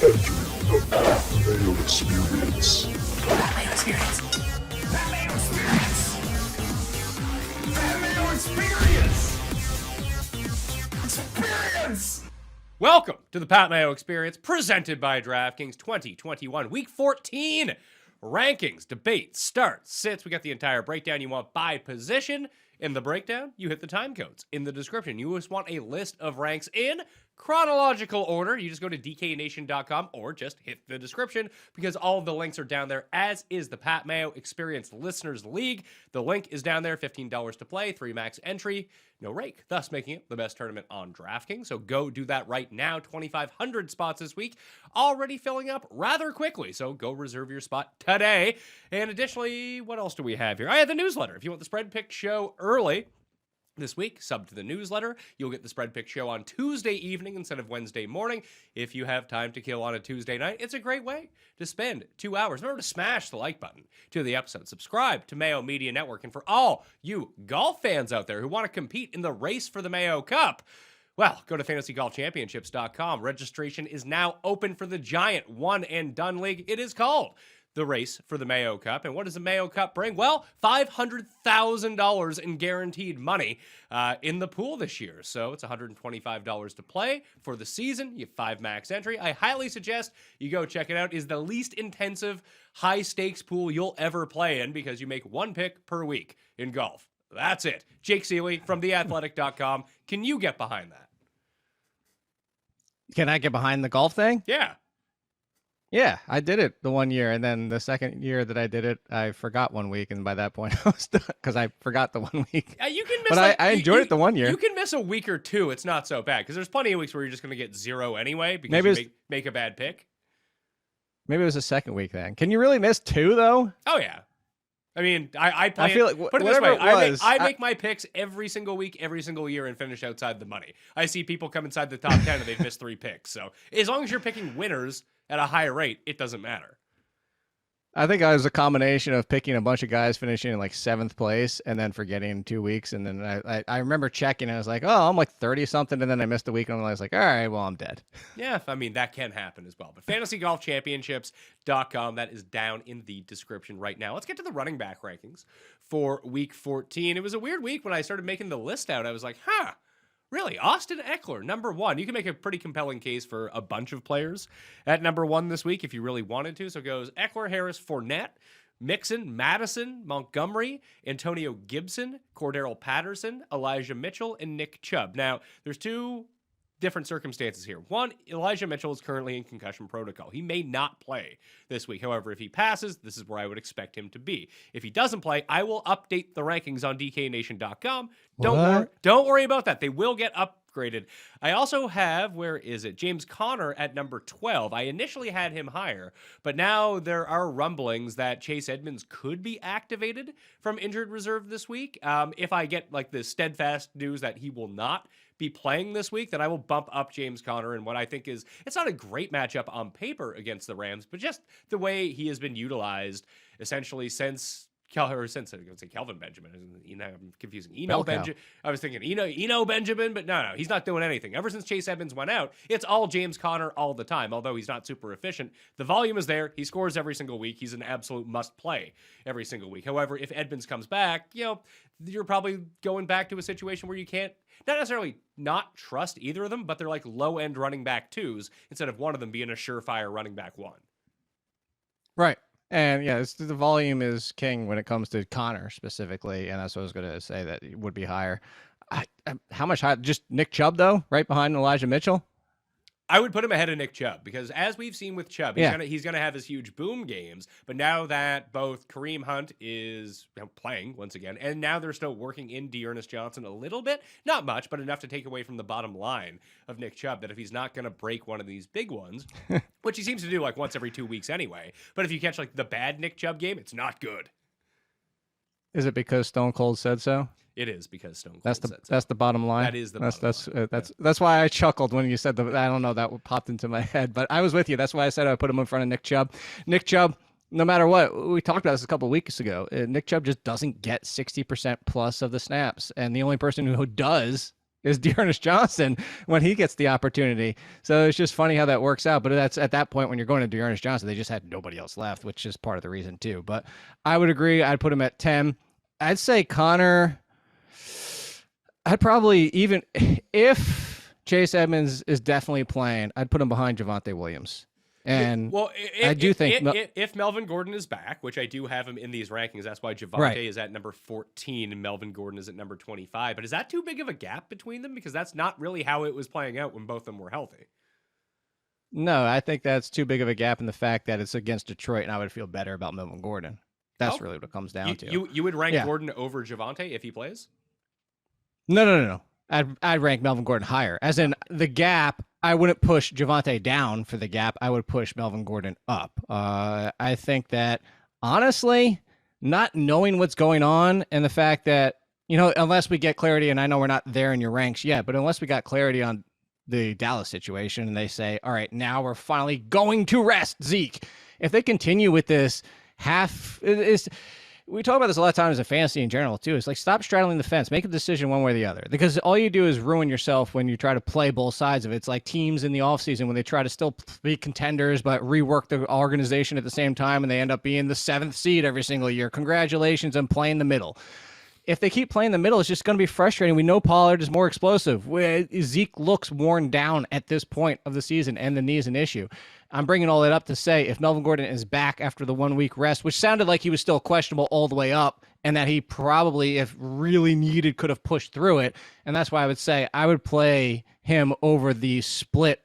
Mayo Experience. That Mayo Experience. That Mayo Experience. That Mayo Experience. Experience. Welcome to the Pat Mayo Experience, presented by DraftKings 2021 Week 14 rankings, debate, starts, sits. We got the entire breakdown you want by position. In the breakdown, you hit the time codes. In the description, you just want a list of ranks in chronological order. You just go to dknation.com or just hit the description because all of the links are down there, as is the Pat Mayo Experience Listeners League. The link is down there, $15 to play, 3 max entry, no rake, thus making it the best tournament on DraftKings. So go do that right now. 2,500 spots this week, already filling up rather quickly. So go reserve your spot today. And additionally, what else do we have here? I have the newsletter. If you want the Spread Pick Show early this week, sub to the newsletter. You'll get the Spread Pick Show on Tuesday evening instead of Wednesday morning. If you have time to kill on a Tuesday night, it's a great way to spend 2 hours. Remember to smash the like button to the episode. Subscribe to Mayo Media Network. And for all you golf fans out there who want to compete in the race for the Mayo Cup, well, go to fantasygolfchampionships.com. Registration is now open for the giant one and done league. It is called the race for the Mayo Cup. And what does the Mayo Cup bring? Well, $500,000 in guaranteed money in the pool this year. So it's $125 to play for the season. You have 5 max entry. I highly suggest you go check it out. It's the least intensive high stakes pool you'll ever play in because you make 1 pick per week in golf. That's it. Jake Ciely from theathletic.com. Can you get behind that? Can I get behind the golf thing? Yeah. Yeah, I did it the 1 year, and then the second year that I did it, I forgot 1 week, and by that point I was done because I forgot the 1 week. You can miss, but I enjoyed it the 1 year. You can miss a week or two. It's not so bad because there's plenty of weeks where you're just going to get 0 anyway because maybe you make a bad pick. Maybe it was the second week then. Can you really miss 2 though? Oh yeah. I mean, I play. I feel like put it this way: I I make my picks every single week, every single year, and finish outside the money. I see people come inside the top 10 and they've missed 3 picks. So as long as you're picking winners at a high rate, it doesn't matter. I think I was a combination of picking a bunch of guys finishing in like 7th place and then forgetting 2 weeks. And then I remember checking and I was like, oh, I'm like 30 something. And then I missed a week and I was like, all right, well, I'm dead. Yeah, I mean, that can happen as well. But fantasygolfchampionships.com, that is down in the description right now. Let's get to the running back rankings for week 14. It was a weird week when I started making the list out. I was like, really? Austin Eckler, number 1. You can make a pretty compelling case for a bunch of players at number 1 this week if you really wanted to. So it goes Eckler, Harris, Fournette, Mixon, Madison, Montgomery, Antonio Gibson, Cordero Patterson, Elijah Mitchell, and Nick Chubb. Now, there's 2 different circumstances here. One, Elijah Mitchell is currently in concussion protocol. He may not play this week. However, if he passes, this is where I would expect him to be. If he doesn't play, I will update the rankings on dknation.com. Don't worry about that. They will get upgraded. I also have, where is it? James Conner at number 12. I initially had him higher, but now there are rumblings that Chase Edmonds could be activated from injured reserve this week. If I get like the steadfast news that he will not be playing this week, then I will bump up James Conner in what I think is, it's not a great matchup on paper against the Rams, but just the way he has been utilized essentially since I was going to say Kelvin Benjamin. I'm confusing. I was thinking Eno Benjamin, but no, he's not doing anything. Ever since Chase Edmonds went out, it's all James Conner all the time, although he's not super efficient. The volume is there. He scores every single week. He's an absolute must-play every single week. However, if Edmonds comes back, you're probably going back to a situation where you can't, not necessarily not trust either of them, but they're like low-end running back 2s instead of one of them being a surefire running back 1. Right. And yeah, the volume is king when it comes to Connor specifically, and that's what I was going to say, that it would be higher. How much higher? Just Nick Chubb though, right behind Elijah Mitchell. I would put him ahead of Nick Chubb because, as we've seen with Chubb, he's gonna have his huge boom games. But now that both Kareem Hunt is playing once again, and now they're still working in Dearness Johnson a little bit, not much, but enough to take away from the bottom line of Nick Chubb, that if he's not gonna break one of these big ones, which he seems to do like once every 2 weeks anyway, but if you catch like the bad Nick Chubb game, it's not good. Is it because Stone Cold said so? It is because Stone Cold said so. That's the bottom line. That is the bottom line. That's why I chuckled when you said I don't know, that popped into my head, but I was with you. That's why I said I put him in front of Nick Chubb. Nick Chubb, no matter what, we talked about this a couple of weeks ago. Nick Chubb just doesn't get 60% plus of the snaps, and the only person who does is Dearness Johnson when he gets the opportunity. So it's just funny how that works out. But that's at that point when you're going to Dearness Johnson, they just had nobody else left, which is part of the reason too. But I would agree. I'd put him at 10. I'd say Connor. I'd probably, even if Chase Edmonds is definitely playing, I'd put him behind Javonte Williams. And I do think if Melvin Gordon is back, which I do have him in these rankings, that's why Javonte Right. is at number 14 and Melvin Gordon is at number 25. But is that too big of a gap between them? Because that's not really how it was playing out when both of them were healthy. No, I think that's too big of a gap in the fact that it's against Detroit, and I would feel better about Melvin Gordon. That's really what it comes down to. You would rank Gordon over Javonte if he plays? No. I'd rank Melvin Gordon higher. As in the gap, I wouldn't push Javonte down for the gap. I would push Melvin Gordon up. I think that, honestly, not knowing what's going on and the fact that, unless we get clarity, and I know we're not there in your ranks yet, but unless we got clarity on the Dallas situation and they say, all right, now we're finally going to rest Zeke. If they continue with this we talk about this a lot of times in fantasy in general too. It's like, stop straddling the fence, make a decision one way or the other, because all you do is ruin yourself when you try to play both sides of it. It's like teams in the offseason when they try to still be contenders but rework the organization at the same time, and they end up being the 7th seed every single year. Congratulations on playing the middle. If they keep playing the middle, it's just going to be frustrating. We know Pollard is more explosive. Zeke looks worn down at this point of the season, and the knee is an issue. I'm bringing all that up to say, if Melvin Gordon is back after the 1 week rest, which sounded like he was still questionable all the way up, and that he probably, if really needed, could have pushed through it. And that's why I would say I would play him over the split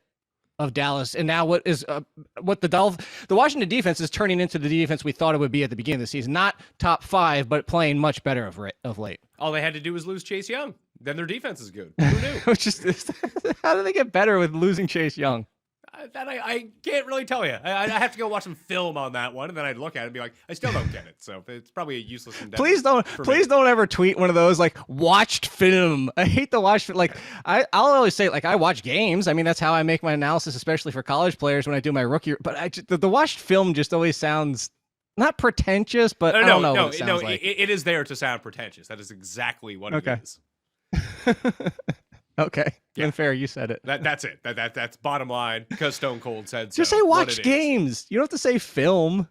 of Dallas. And now what the Washington defense is turning into the defense we thought it would be at the beginning of the season. Not top 5, but playing much better of late. All they had to do was lose Chase Young. Then their defense is good. Who knew? How do they get better with losing Chase Young? That I can't really tell you. I have to go watch some film on that one, and then I'd look at it and be like, I still don't get it. So it's probably a useless endeavor. Please don't ever tweet one of those like watched film. I hate the watch. Like I'll always say, like, I watch games. I mean, that's how I make my analysis, especially for college players when I do my rookie. But the watched film just always sounds not pretentious, but I don't know what it sounds like. It is there to sound pretentious. That is exactly what it is. Okay, then fair. You said it. That's it. That's bottom line. Because Stone Cold said so. Just say watch games. You don't have to say film.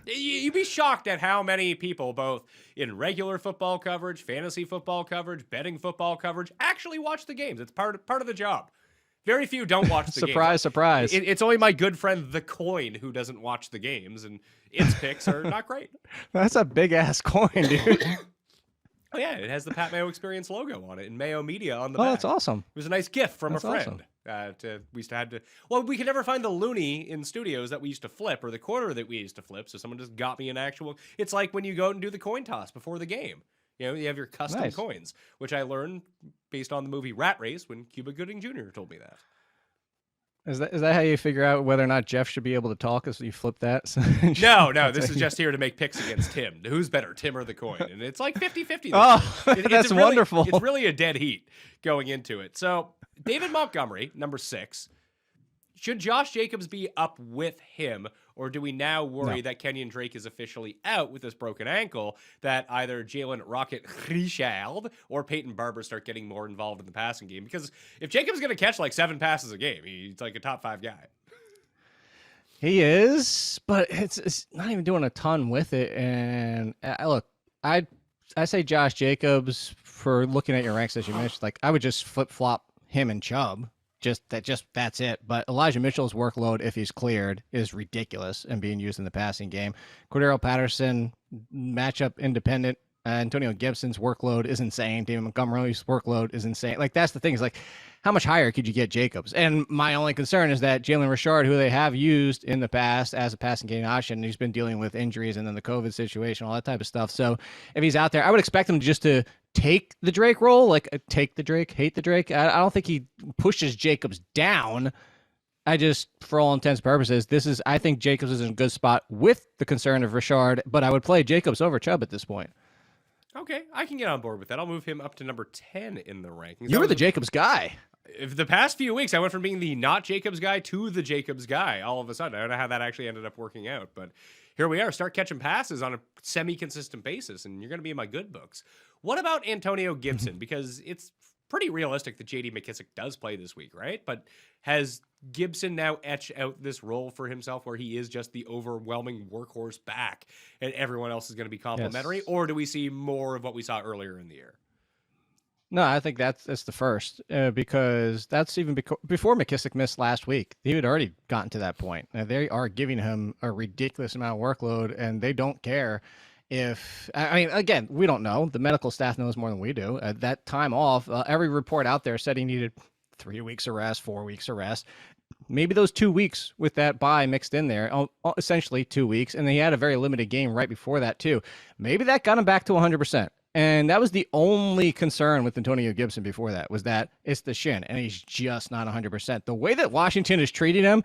You'd be shocked at how many people, both in regular football coverage, fantasy football coverage, betting football coverage, actually watch the games. It's part of the job. Very few don't watch the games. Surprise. It's only my good friend The Coin who doesn't watch the games, and its picks are not great. That's a big ass coin, dude. Oh, yeah, it has the Pat Mayo Experience logo on it and Mayo Media on the back. Oh, that's awesome. It was a nice gift from That's a friend. awesome. We could never find the loonie in studios that we used to flip, or the quarter that we used to flip, so someone just got me an actual. It's like when you go out and do the coin toss before the game. You have your custom coins, which I learned based on the movie Rat Race when Cuba Gooding Jr. told me that. Is that how you figure out whether or not Jeff should be able to talk as you flip that? No, this is just here to make picks against Tim. Who's better, Tim or the coin? And it's like 50-50. That's wonderful. It's really a dead heat going into it. So David Montgomery, number 6. Should Josh Jacobs be up with him, or do we now worry that Kenyon Drake is officially out with this broken ankle, that either Jalen Rocket Richard or Peyton Barber start getting more involved in the passing game? Because if Jacobs is going to catch like 7 passes a game, he's like a top 5 guy. He is, but it's not even doing a ton with it. And look, I say Josh Jacobs, for looking at your ranks as you mentioned, like I would just flip-flop him and Chubb. That's it. But Elijah Mitchell's workload, if he's cleared, is ridiculous and being used in the passing game. Cordero Patterson, matchup independent. Antonio Gibson's workload is insane. David Montgomery's workload is insane. Like, that's the thing, is like, how much higher could you get Jacobs? And my only concern is that Jalen Richard, who they have used in the past as a passing game option, he's been dealing with injuries and then the COVID situation, all that type of stuff. So if he's out there, I would expect him just to take the Drake role, like take the Drake, hate the Drake. I don't think he pushes Jacobs down. I just, for all intents and purposes, I think Jacobs is in a good spot with the concern of Richard, but I would play Jacobs over Chubb at this point. Okay, I can get on board with that. I'll move him up to number 10 in the rankings. You were the Jacobs guy. If the past few weeks, I went from being the not Jacobs guy to the Jacobs guy all of a sudden. I don't know how that actually ended up working out, but here we are. Start catching passes on a semi-consistent basis, and you're going to be in my good books. What about Antonio Gibson? Because it's pretty realistic that J.D. McKissic does play this week, right? But has Gibson now etched out this role for himself where he is just the overwhelming workhorse back and everyone else is going to be complimentary? Yes. Or do we see more of what we saw earlier in the year? No, I think that's the first because that's even before McKissic missed last week. He had already gotten to that point. Now, they are giving him a ridiculous amount of workload, and they don't care if. I mean, again, we don't know. The medical staff knows more than we do. That time off, every report out there said he needed 3 weeks of rest, 4 weeks of rest. Maybe those 2 weeks with that bye mixed in there, essentially 2 weeks, and then he had a very limited game right before that too. Maybe that got him back to 100%. And that was the only concern with Antonio Gibson before that, was that it's the shin, and he's just not 100%. The way that Washington is treating him,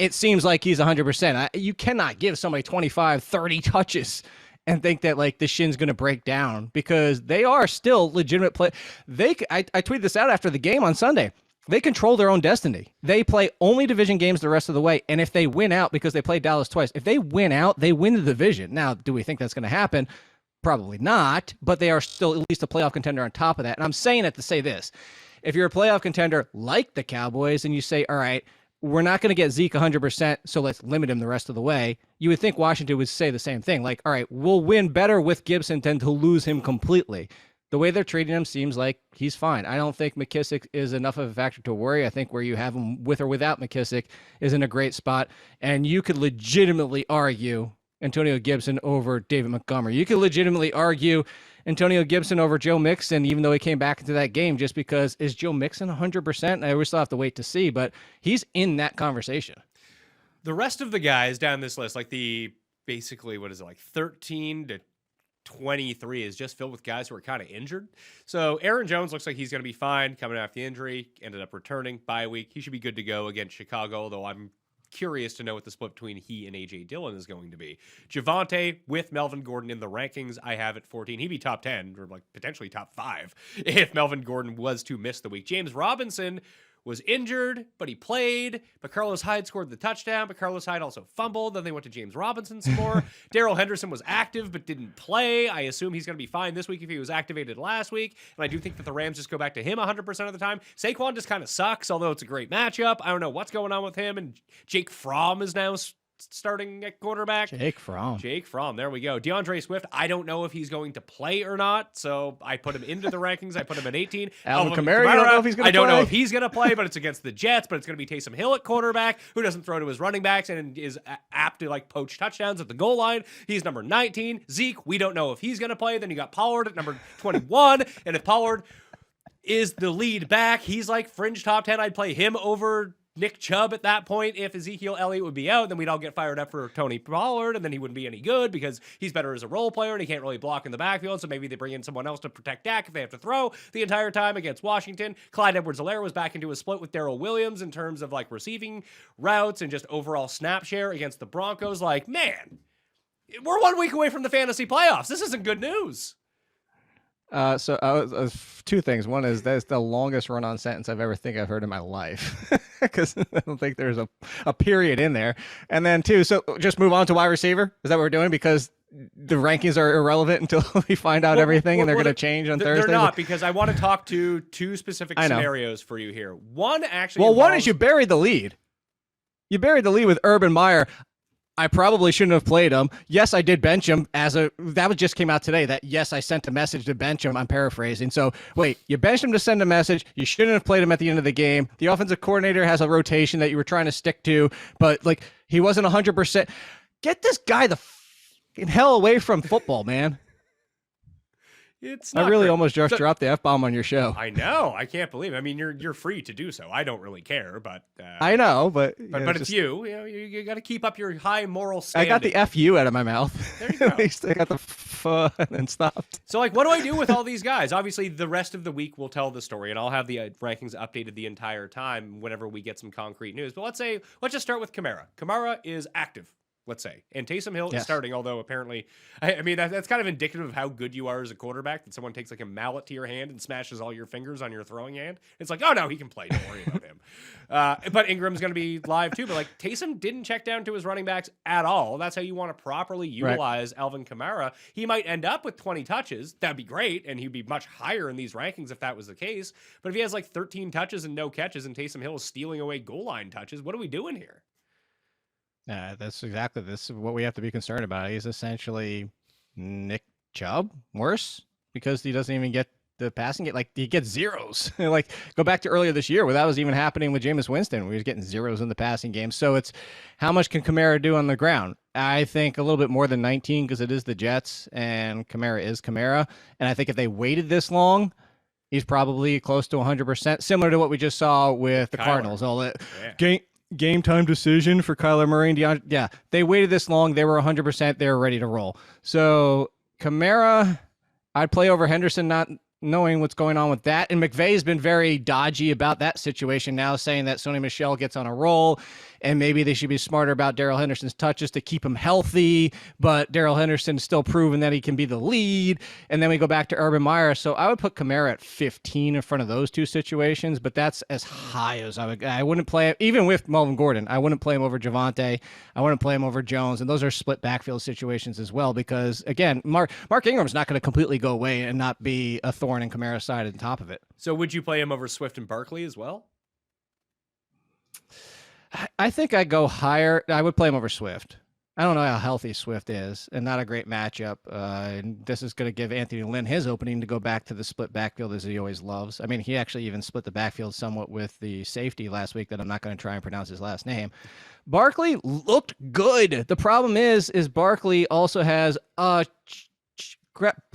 it seems like he's 100%. You cannot give somebody 25, 30 touches and think that like the shin's going to break down, because they are still legitimate play. I tweeted this out after the game on Sunday. They control their own destiny. They play only division games the rest of the way. And if they win out, because they played Dallas twice, if they win out, they win the division. Now, do we think that's going to happen? Probably not, but they are still at least a playoff contender on top of that. And I'm saying it to say this. If you're a playoff contender like the Cowboys and you say, all right, we're not going to get Zeke 100%, so let's limit him the rest of the way, you would think Washington would say the same thing. Like, all right, we'll win better with Gibson than to lose him completely. The way they're treating him seems like he's fine. I don't think McKissic is enough of a factor to worry. I think where you have him with or without McKissic is in a great spot. And you could legitimately argue Antonio Gibson over David Montgomery. You could legitimately argue Antonio Gibson over Joe Mixon, even though he came back into that game, just because is Joe Mixon 100%? I always still have to wait to see, but he's in that conversation. The rest of the guys down this list, like basically, what is it, like 13 to 23 is just filled with guys who are kind of injured. So Aaron Jones looks like he's going to be fine coming off the injury, ended up returning bye week. He should be good to go against Chicago, although I'm curious to know what the split between he and A.J. Dillon is going to be. Javonte with Melvin Gordon in the rankings, I have at 14. He'd be top 10 or like potentially top 5 if Melvin Gordon was to miss the week. James Robinson was injured, but he played. But Carlos Hyde scored the touchdown, but Carlos Hyde also fumbled. Then they went to James Robinson some more. Darrell Henderson was active, but didn't play. I assume he's going to be fine this week if he was activated last week. And I do think that the Rams just go back to him 100% of the time. Saquon just kind of sucks, although it's a great matchup. I don't know what's going on with him. And Jake Fromm is now starting at quarterback. Jake Fromm. There we go. DeAndre Swift, I don't know if he's going to play or not, so I put him into the rankings. I put him at 18. Alvin Kamara, you don't know if he's going to play? I don't know if he's going to play, but it's against the Jets, but it's going to be Taysom Hill at quarterback, who doesn't throw to his running backs and is apt to like poach touchdowns at the goal line. He's number 19. Zeke, we don't know if he's going to play. Then you got Pollard at number 21, and if Pollard is the lead back, he's like fringe top 10. I'd play him over Nick Chubb at that point. If Ezekiel Elliott would be out, then we'd all get fired up for Tony Pollard, and then he wouldn't be any good because he's better as a role player and he can't really block in the backfield, so maybe they bring in someone else to protect Dak if they have to throw the entire time against Washington. Clyde Edwards-Helaire was back into a split with Darrell Williams in terms of like receiving routes and just overall snap share against the Broncos. Like, man, we're 1 week away from the fantasy playoffs. This isn't good news. So two things. One is that's the longest run-on sentence I've heard in my life, because I don't think there's a period in there. And then two, so just move on to wide receiver. Is that what we're doing? Because the rankings are irrelevant until we find out everything, and they're going to change on Thursday. They're not, because I want to talk to two specific scenarios for you here. One actually. Well, one is you buried the lead. You buried the lead with Urban Meyer. I probably shouldn't have played him. Yes, I did bench him that just came out today that yes, I sent a message to bench him. I'm paraphrasing. So wait, you benched him to send a message. You shouldn't have played him at the end of the game. The offensive coordinator has a rotation that you were trying to stick to, but like he wasn't 100%. Get this guy the hell away from football, man. It's I really great. almost just dropped the F-bomb on your show. I know. I can't believe it. I mean, you're free to do so. I don't really care, but I know, but it's just, you. You know, you got to keep up your high moral standing. I got the FU out of my mouth. There you go. At least I got the fun and stopped. So, like, what do I do with all these guys? Obviously, the rest of the week will tell the story, and I'll have the rankings updated the entire time whenever we get some concrete news. But let's just start with Kamara. Kamara is active let's say, and Taysom Hill is Yes. starting, although apparently, I mean, that's kind of indicative of how good you are as a quarterback, that someone takes like a mallet to your hand and smashes all your fingers on your throwing hand. It's like, oh no, he can play. Don't worry about him. But Ingram's going to be live too. But like Taysom didn't check down to his running backs at all. That's how you want to properly utilize Alvin Kamara. He might end up with 20 touches. That'd be great. And he'd be much higher in these rankings if that was the case. But if he has like 13 touches and no catches and Taysom Hill is stealing away goal line touches, what are we doing here? That's exactly this is what we have to be concerned about. He's essentially Nick Chubb worse because he doesn't even get the passing game. Like he gets zeros. Like go back to earlier this year where that was even happening with Jameis Winston, where he was getting zeros in the passing game. So it's how much can Kamara do on the ground? I think a little bit more than 19 because it is the Jets and Kamara is Kamara. And I think if they waited this long, he's probably close to 100%, similar to what we just saw with the Cardinals. All that game time decision for Kyler Murray and DeAndre. Yeah, they waited this long. They were 100%. They were ready to roll. So Kamara, I'd play over Henderson, not knowing what's going on with that. And McVay's been very dodgy about that situation now, saying that Sony Michel gets on a roll and maybe they should be smarter about Darrell Henderson's touches to keep him healthy, but Darrell Henderson's still proven that he can be the lead. And then we go back to Urban Meyer. So I would put Kamara at 15 in front of those two situations, but that's as high as I wouldn't play it, even with Melvin Gordon. I wouldn't play him over Javonte. I wouldn't play him over Jones. And those are split backfield situations as well, because again, Mark Ingram's not going to completely go away and not be a thorn in Kamara's side on top of it. So would you play him over Swift and Barkley as well? I think I'd go higher. I would play him over Swift. I don't know how healthy Swift is, and not a great matchup. And this is going to give Anthony Lynn his opening to go back to the split backfield as he always loves. I mean, he actually even split the backfield somewhat with the safety last week that I'm not going to try and pronounce his last name. Barkley looked good. The problem is Barkley also has a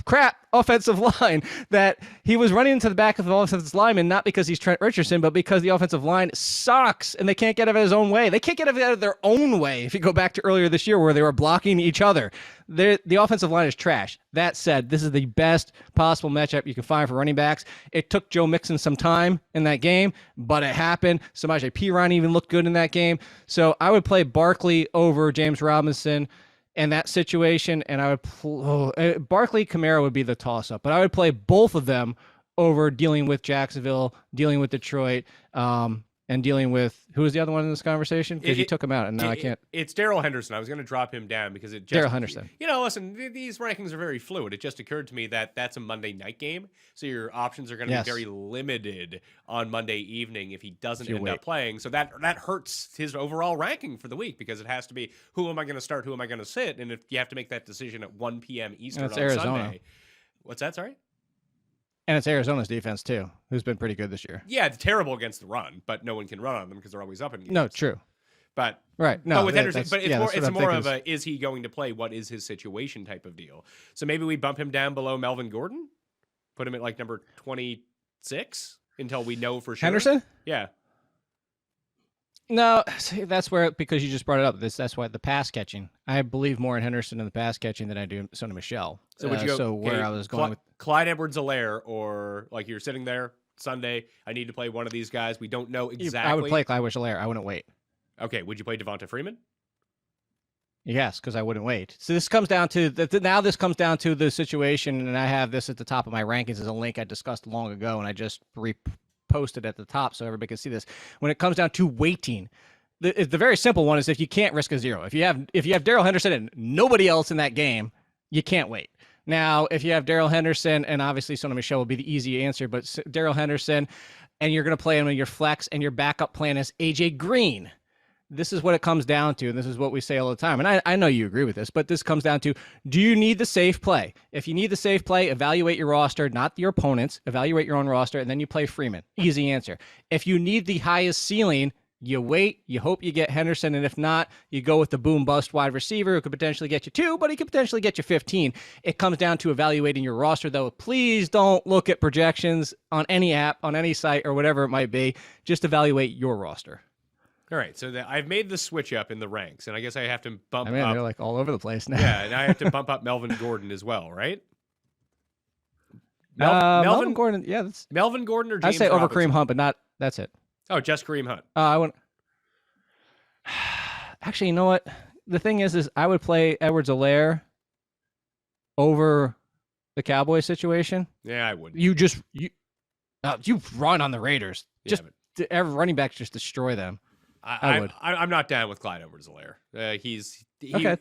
crap offensive line that he was running into the back of the offensive lineman, not because he's Trent Richardson, but because the offensive line sucks and they can't get out of his own way. They can't get out of their own way. If you go back to earlier this year where they were blocking each other, the offensive line is trash. That said, this is the best possible matchup you can find for running backs. It took Joe Mixon some time in that game, but it happened. Samaje Perine even looked good in that game. So I would play Barkley over James Robinson in that situation, and I would Barkley Kamara would be the toss-up, but I would play both of them over dealing with Jacksonville, dealing with Detroit, and dealing with who was the other one in this conversation? Because you took him out, and now I can't. It's Darrell Henderson. I was going to drop him down because it just Darrell Henderson. You know, listen, these rankings are very fluid. It just occurred to me that that's a Monday night game, so your options are going to be very limited on Monday evening if he doesn't end up playing. So that hurts his overall ranking for the week because it has to be who am I going to start, who am I going to sit, and if you have to make that decision at 1 p.m. Eastern on Arizona. Sunday. What's that? Sorry. And it's Arizona's defense, too, who's been pretty good this year. Yeah, it's terrible against the run, but no one can run on them because they're always up in games. No, true. But right, no, but with Henderson, but it's more of a is he going to play? What is his situation type of deal? So maybe we bump him down below Melvin Gordon, put him at like number 26 until we know for sure. Henderson? Yeah. No, see, that's where, because you just brought it up. That's why the pass catching. I believe more in Henderson in the pass catching than I do in Sony Michel. So would you go? So where I was going with Clyde Edwards-Helaire, or like you're sitting there Sunday, I need to play one of these guys. We don't know exactly. I would play Clyde Edwards-Helaire. I wouldn't wait. Okay, would you play Devonta Freeman? Yes, because I wouldn't wait. So this comes down to now. This comes down to the situation, and I have this at the top of my rankings as a link I discussed long ago, and I just posted at the top so everybody can see this. When it comes down to waiting, the very simple one is if you can't risk a zero. If you have Darrell Henderson and nobody else in that game, you can't wait. Now, if you have Darrell Henderson, and obviously Sony Michel will be the easy answer, but Darrell Henderson, and you're going to play him in your flex, and your backup plan is AJ Green. This is what it comes down to, and this is what we say all the time. And I know you agree with this, but this comes down to, do you need the safe play? If you need the safe play, evaluate your roster, not your opponents. Evaluate your own roster, and then you play Freeman. Easy answer. If you need the highest ceiling, you wait, you hope you get Henderson, and if not, you go with the boom-bust wide receiver who could potentially get you 2, but he could potentially get you 15. It comes down to evaluating your roster, though. Please don't look at projections on any app, on any site, or whatever it might be. Just evaluate your roster. All right, so I've made the switch up in the ranks, and I guess I have to bump up. They're like all over the place now. Yeah, and I have to bump up Melvin Gordon as well, right? Melvin Gordon, yeah. Melvin Gordon or James I'd say over Robinson? Kareem Hunt, but not. That's it. Oh, just Kareem Hunt. I wouldn't. Actually, you know what? the thing is I would play Edwards-Helaire over the Cowboys situation. Yeah, I would. You run on the Raiders. Yeah, Just every running back just destroy them. I would. I'm not down with Clyde Edwards-Helaire. Okay.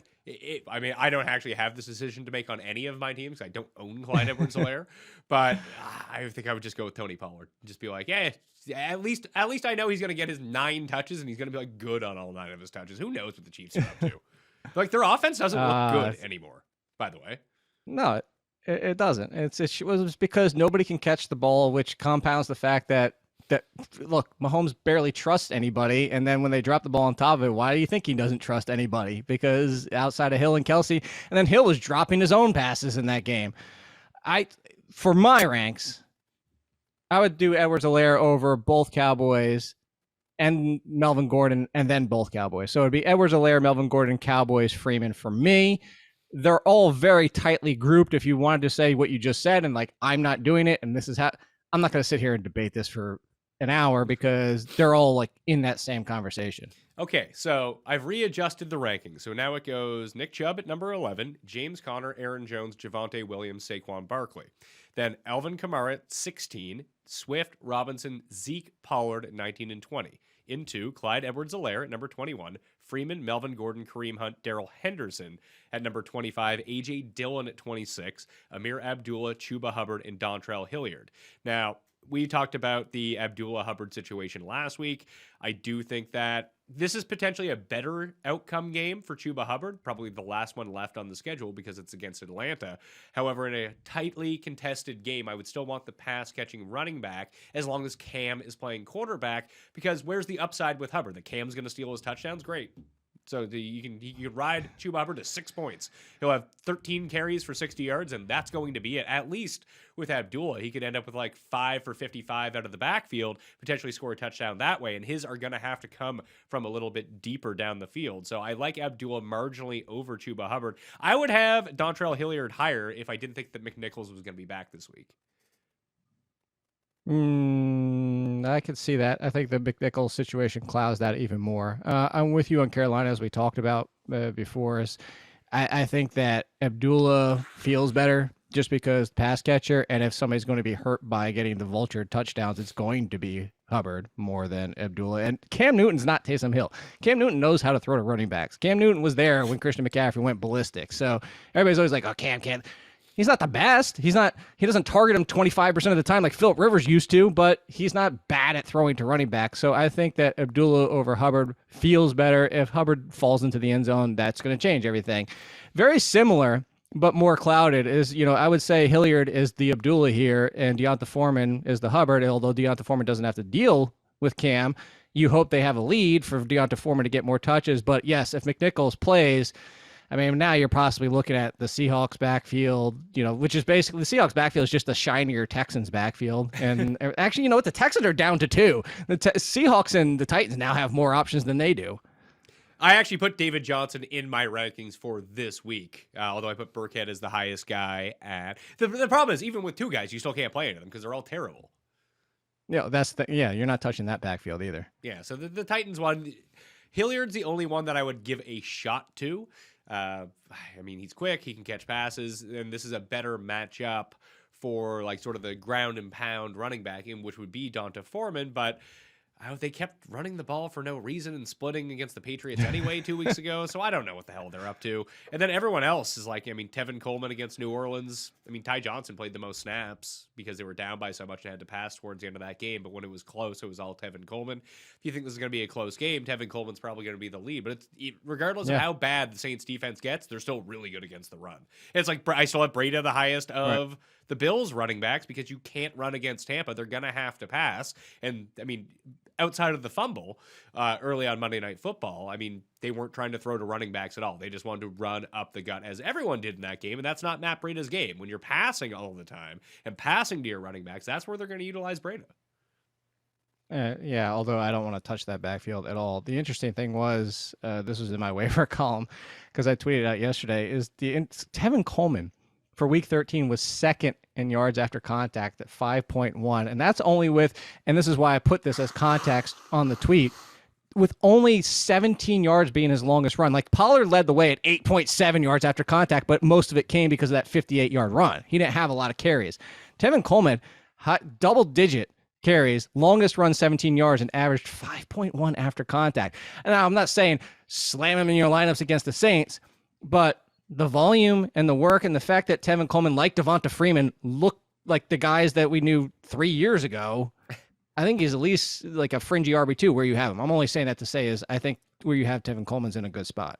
I mean, I don't actually have this decision to make on any of my teams. I don't own Clyde Edwards-Helaire, but I think I would just go with Tony Pollard. Just be like, yeah, at least I know he's going to get his 9 touches and he's going to be like good on all 9 of his touches. Who knows what the Chiefs are up to? Like their offense doesn't look good anymore. By the way, no, it doesn't. It was because nobody can catch the ball, which compounds the fact that look, Mahomes barely trusts anybody, and then when they drop the ball on top of it, why do you think he doesn't trust anybody? Because outside of Hill and Kelsey, and then Hill was dropping his own passes in that game. For my ranks, I would do Edwards-Helaire over both Cowboys and Melvin Gordon, and then both Cowboys. So it'd be Edwards-Helaire, Melvin Gordon, Cowboys, Freeman for me. They're all very tightly grouped. If you wanted to say what you just said, and like I'm not doing it, and this is how I'm not going to sit here and debate this for an hour because they're all like in that same conversation. Okay, so I've readjusted the rankings. So now it goes Nick Chubb at number 11, James Conner, Aaron Jones, Javonte Williams, Saquon Barkley. Then Alvin Kamara at 16, Swift, Robinson, Zeke, Pollard at 19 and 20. Into Clyde Edwards-Helaire at number 21, Freeman, Melvin Gordon, Kareem Hunt, Darrell Henderson at number 25, A.J. Dillon at 26, Amir Abdullah, Chuba Hubbard, and Dontrell Hilliard. Now, we talked about the Abdullah Hubbard situation last week. I do think that this is potentially a better outcome game for Chuba Hubbard, probably the last one left on the schedule because it's against Atlanta. However, in a tightly contested game, I would still want the pass-catching running back as long as Cam is playing quarterback, because where's the upside with Hubbard? The Cam's going to steal his touchdowns? Great. So you can ride Chuba Hubbard to 6 points. He'll have 13 carries for 60 yards, and that's going to be it. At least with Abdullah, he could end up with like 5 for 55 out of the backfield, potentially score a touchdown that way, and his are going to have to come from a little bit deeper down the field. So I like Abdullah marginally over Chuba Hubbard. I would have Dontrell Hilliard higher if I didn't think that McNichols was going to be back this week. I could see that. I think the McNichols situation clouds that even more. I'm with you on Carolina, as we talked about before. I think that Abdullah feels better just because pass catcher, and if somebody's going to be hurt by getting the vulture touchdowns, it's going to be Hubbard more than Abdullah. And Cam Newton's not Taysom Hill. Cam Newton knows how to throw to running backs. Cam Newton was there when Christian McCaffrey went ballistic. So everybody's always like, oh, Cam can't. He's not the best. He doesn't target him 25% of the time like Philip Rivers used to, but he's not bad at throwing to running back. So I think that Abdullah over Hubbard feels better. If Hubbard falls into the end zone, that's going to change everything. Very similar, but more clouded is, I would say Hilliard is the Abdullah here and Deonta Foreman is the Hubbard, although Deonta Foreman doesn't have to deal with Cam. You hope they have a lead for Deonta Foreman to get more touches. But yes, if McNichols plays, I mean, now you're possibly looking at the Seahawks backfield, which is basically the Seahawks backfield is just the shinier Texans backfield. And actually, you know what? The Texans are down to 2. The Seahawks and the Titans now have more options than they do. I actually put David Johnson in my rankings for this week, although I put Burkhead as the highest guy at. The problem is, even with 2 guys, you still can't play any of them because they're all terrible. Yeah, you're not touching that backfield either. Yeah, so the Titans one, Hilliard's the only one that I would give a shot to. I mean, he's quick, he can catch passes, and this is a better matchup for like sort of the ground and pound running back, in which would be Deonta Foreman, but they kept running the ball for no reason and splitting against the Patriots anyway 2 weeks ago, so I don't know what the hell they're up to. And then everyone else is like, Tevin Coleman against New Orleans. Ty Johnson played the most snaps because they were down by so much and had to pass towards the end of that game, but when it was close, it was all Tevin Coleman. If you think this is going to be a close game, Tevin Coleman's probably going to be the lead, but regardless of how bad the Saints defense gets, they're still really good against the run. It's like I still have Breda the highest of the Bills running backs because you can't run against Tampa. They're going to have to pass. And outside of the fumble early on Monday Night Football, they weren't trying to throw to running backs at all. They just wanted to run up the gut, as everyone did in that game, and that's not Matt Breda's game. When you're passing all the time and passing to your running backs, that's where they're going to utilize Breda. Yeah, although I don't want to touch that backfield at all. The interesting thing was, this was in my waiver column, because I tweeted out yesterday, is Tevin Coleman for week 13 was second in yards after contact at 5.1. And that's only with, and this is why I put this as context on the tweet, with only 17 yards being his longest run. Like Pollard led the way at 8.7 yards after contact, but most of it came because of that 58-yard run. He didn't have a lot of carries. Tevin Coleman, double-digit carries, longest run 17 yards, and averaged 5.1 after contact. And now I'm not saying slam him in your lineups against the Saints, but the volume and the work and the fact that Tevin Coleman, like Devonta Freeman, looked like the guys that we knew 3 years ago, I think he's at least like a fringy RB2 where you have him. I'm only saying that to say is I think where you have Tevin Coleman's in a good spot.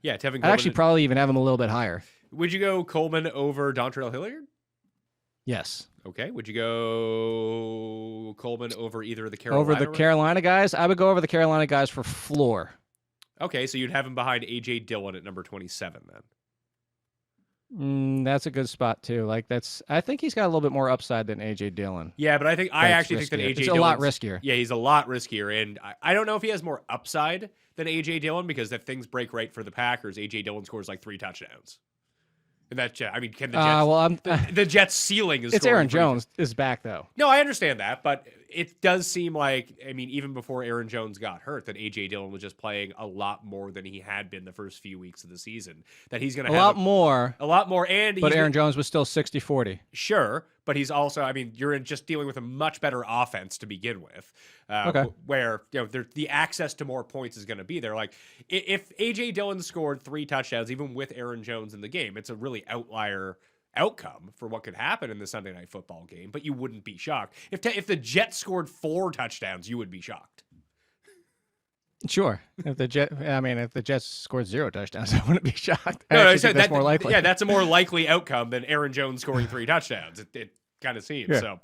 Yeah, Tevin Coleman. I'd actually probably even have him a little bit higher. Would you go Coleman over Dontrell Hilliard? Yes. Okay. Would you go Coleman over either of the Carolina guys? I would go over the Carolina guys for floor. Okay, so you'd have him behind A.J. Dillon at number 27 then. That's a good spot too. Like I think he's got a little bit more upside than AJ Dillon. Yeah, but I actually think that AJ Dillon's Dillon's a lot riskier. Yeah, he's a lot riskier, and I don't know if he has more upside than AJ Dillon because if things break right for the Packers, AJ Dillon scores like 3 touchdowns. And that, I mean, can the Jets? The Jets' ceiling is. It's Aaron Jones is back though. No, I understand that, but it does seem like, I mean, even before Aaron Jones got hurt, that A.J. Dillon was just playing a lot more than he had been the first few weeks of the season. That he's going to have a lot more, but Aaron Jones was still 60-40. Sure, but he's also, I mean, you're just dealing with a much better offense to begin with, where the access to more points is going to be there. Like if A.J. Dillon scored 3 touchdowns, even with Aaron Jones in the game, it's a really outlier outcome for what could happen in the Sunday Night Football game, but you wouldn't be shocked. If the Jets scored 4 touchdowns, you would be shocked. Sure. If the Jets scored 0 touchdowns, I wouldn't be shocked. I said that's more likely. Yeah, that's a more likely outcome than Aaron Jones scoring 3 touchdowns. It kind of seems. Yeah. So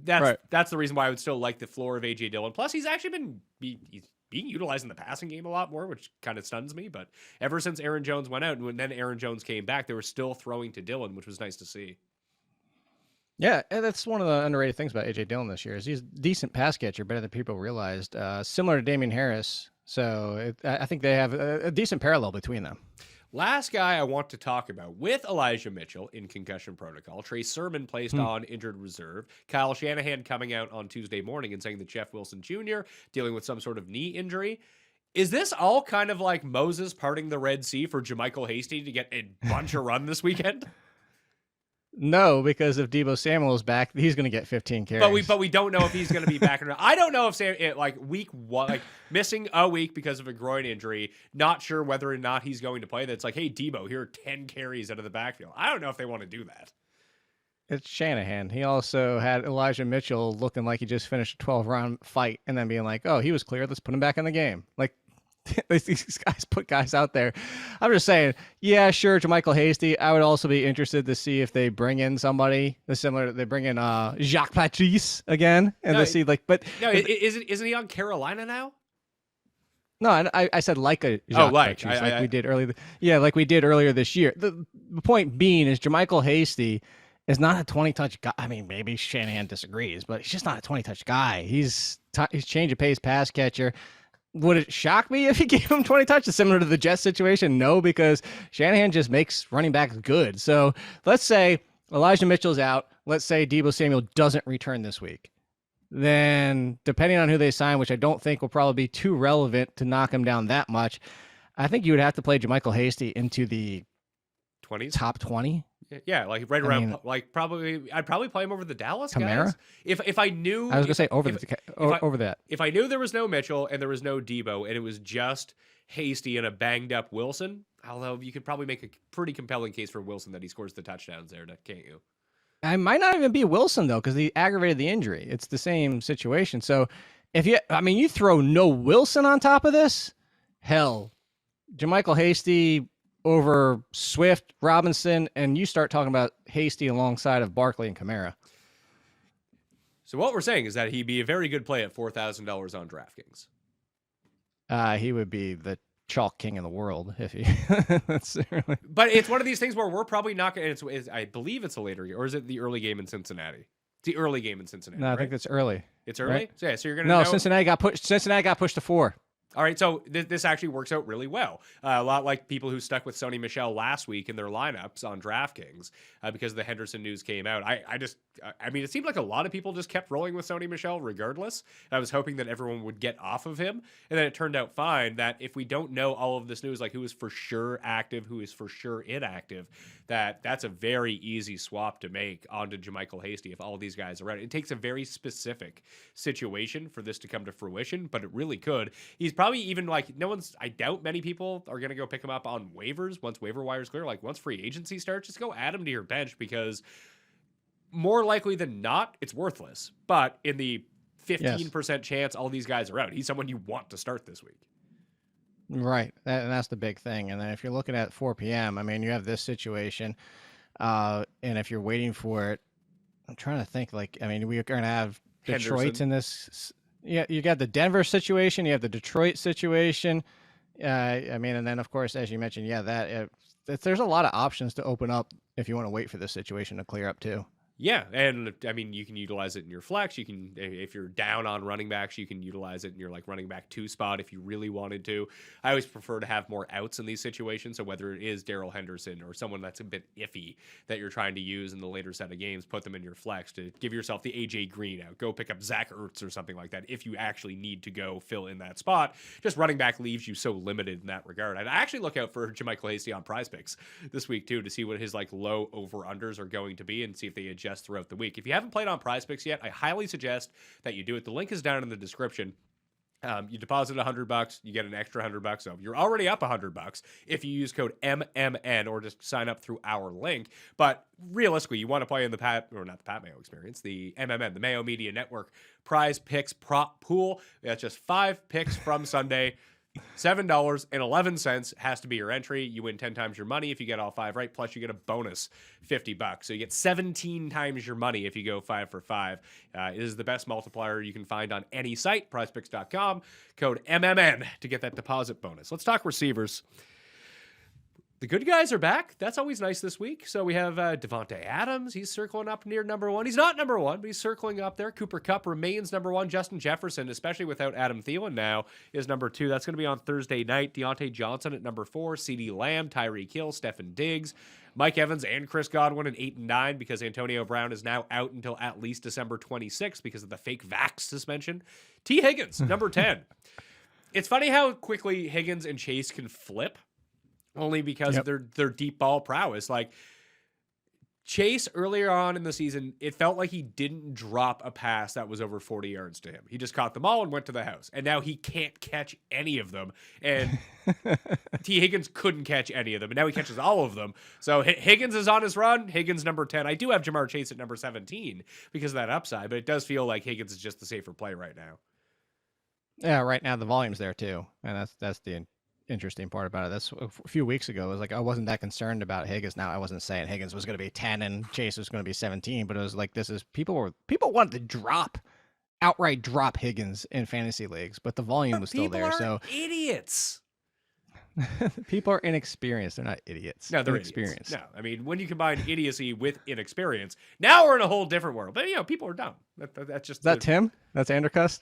that's the reason why I would still like the floor of A.J. Dillon. Plus, he's actually he's being utilized in the passing game a lot more, which kind of stuns me. But ever since Aaron Jones went out and then Aaron Jones came back, they were still throwing to Dillon, which was nice to see. Yeah, and that's one of the underrated things about A.J. Dillon this year is he's a decent pass catcher, better than people realized. Similar to Damian Harris. So I think they have a decent parallel between them. Last guy I want to talk about with Elijah Mitchell in concussion protocol, Trey Sermon placed on injured reserve, Kyle Shanahan coming out on Tuesday morning and saying that Jeff Wilson Jr. dealing with some sort of knee injury. Is this all kind of like Moses parting the Red Sea for JaMychal Hasty to get a bunch of run this weekend? No, because if Deebo Samuel is back, he's going to get 15 carries. But we don't know if he's going to be back or not. I don't know if week 1, missing a week because of a groin injury, not sure whether or not he's going to play. That's like, hey, Deebo, here are 10 carries out of the backfield. I don't know if they want to do that. It's Shanahan. He also had Elijah Mitchell looking like he just finished a 12-round fight and then being like, oh, he was cleared. Let's put him back in the game. Like, these guys put guys out there. I'm just saying, yeah, sure, JaMychal Hasty. I would also be interested to see if they bring in somebody similar. They bring in Jacques Patrice again, and they see but isn't he on Carolina now? No, I said like a Jacques Patrice, we did earlier. Yeah, like we did earlier this year. The point being is JaMychal Hasty is not a 20-touch guy. I mean, maybe Shanahan disagrees, but he's just not a 20-touch guy. He's change of pace pass catcher. Would it shock me if he gave him 20 touches similar to the Jets situation? No, because Shanahan just makes running backs good. So let's say Elijah Mitchell's out. Let's say Deebo Samuel doesn't return this week. Then depending on who they sign, which I don't think will probably be too relevant to knock him down that much, I think you would have to play JaMychal Hasty into the 20s, top 20. Yeah, like right around, I'd probably play him over the Dallas Kamara? guys. If I knew, I was gonna say over that. If I knew there was no Mitchell and there was no Deebo and it was just Hasty and a banged up Wilson, although you could probably make a pretty compelling case for Wilson that he scores the touchdowns there, can't you? I might not even be Wilson though, because he aggravated the injury. It's the same situation. So if you throw no Wilson on top of this, hell, JaMychal Hasty over Swift, Robinson, and you start talking about Hasty alongside of Barkley and Kamara. So what we're saying is that he'd be a very good play at $4,000 on DraftKings. He would be the chalk king in the world if he. But it's one of these things where we're probably not going to. I believe it's a later game, or is it the early game in Cincinnati? It's the early game in Cincinnati. No, I right? think that's early. It's early. Right? So yeah, so you're gonna. No, Cincinnati got pushed. Cincinnati got pushed to 4. All right, so this actually works out really well. A lot like people who stuck with Sony Michel last week in their lineups on DraftKings because the Henderson news came out. I mean, it seemed like a lot of people just kept rolling with Sony Michel regardless. I was hoping that everyone would get off of him, and then it turned out fine. That if we don't know all of this news, like who is for sure active, who is for sure inactive, that's a very easy swap to make onto JaMychal Hasty if all these guys are out. It takes a very specific situation for this to come to fruition, but it really could. He's probably even like I doubt many people are going to go pick him up on waivers once waiver wires clear. Like once free agency starts, just go add him to your bench because more likely than not, it's worthless. But in the 15% chance all these guys are out, he's someone you want to start this week. Right. And that's the big thing. And then if you're looking at 4 p.m., I mean, you have this situation. And if you're waiting for it, I'm trying to think we're going to have Detroit's in this. Yeah, you got the Denver situation, you have the Detroit situation. And then of course, as you mentioned, there's a lot of options to open up if you want to wait for this situation to clear up too. Yeah, and I mean, you can utilize it in your flex. You can, if you're down on running backs, you can utilize it in your like running back 2 spot if you really wanted to. I always prefer to have more outs in these situations. So whether it is Darrell Henderson or someone that's a bit iffy that you're trying to use in the later set of games, put them in your flex to give yourself the AJ Green out. Go pick up Zach Ertz or something like that if you actually need to go fill in that spot. Just running back leaves you so limited in that regard. I'd actually look out for JaMychal Hasty on Prize Picks this week too to see what his like low over-unders are going to be and see if they adjust throughout the week. If you haven't played on Prize Picks yet, I highly suggest that you do it. The link is down in the description. You deposit $100, you get an extra $100. So you're already up $100 if you use code MMN or just sign up through our link. But realistically, you want to play in the Mayo Experience, the MMN, the Mayo Media Network Prize Picks prop pool. That's just 5 picks from Sunday. $7.11 has to be your entry. You win 10 times your money if you get all 5 right. Plus, you get a bonus $50. So you get 17 times your money if you go 5 for 5. It is the best multiplier you can find on any site. PrizePicks.com. Code MMN to get that deposit bonus. Let's talk receivers. The good guys are back. That's always nice this week. So we have Devontae Adams. He's circling up near number 1. He's not number 1, but he's circling up there. Cooper Kupp remains number 1. Justin Jefferson, especially without Adam Thielen now, is number 2. That's going to be on Thursday night. Deontay Johnson at number 4. CeeDee Lamb, Tyreek Hill, Stefan Diggs, Mike Evans, and Chris Godwin at 8 and 9 because Antonio Brown is now out until at least December 26th because of the fake vax suspension. T. Higgins, number 10. It's funny how quickly Higgins and Chase can flip. Only because of their deep ball prowess. Like Chase earlier on in the season, it felt like he didn't drop a pass that was over 40 yards to him. He just caught them all and went to the house. And now he can't catch any of them. And T. Higgins couldn't catch any of them. And now he catches all of them. So Higgins is on his run. Higgins number 10. I do have Jamar Chase at number 17 because of that upside. But it does feel like Higgins is just the safer play right now. Yeah, right now the volume's there too. And that's the interesting part about it. That's a few weeks ago. It was like I wasn't that concerned about Higgins. Now I wasn't saying Higgins was going to be 10 and Chase was going to be 17, but it was like people wanted to outright drop Higgins in fantasy leagues, but the volume was still there. So idiots. People are inexperienced. They're not idiots. No, they're inexperienced. No, I mean when you combine idiocy with inexperience, now we're in a whole different world. But people are dumb. That's just Tim. That's Andercust.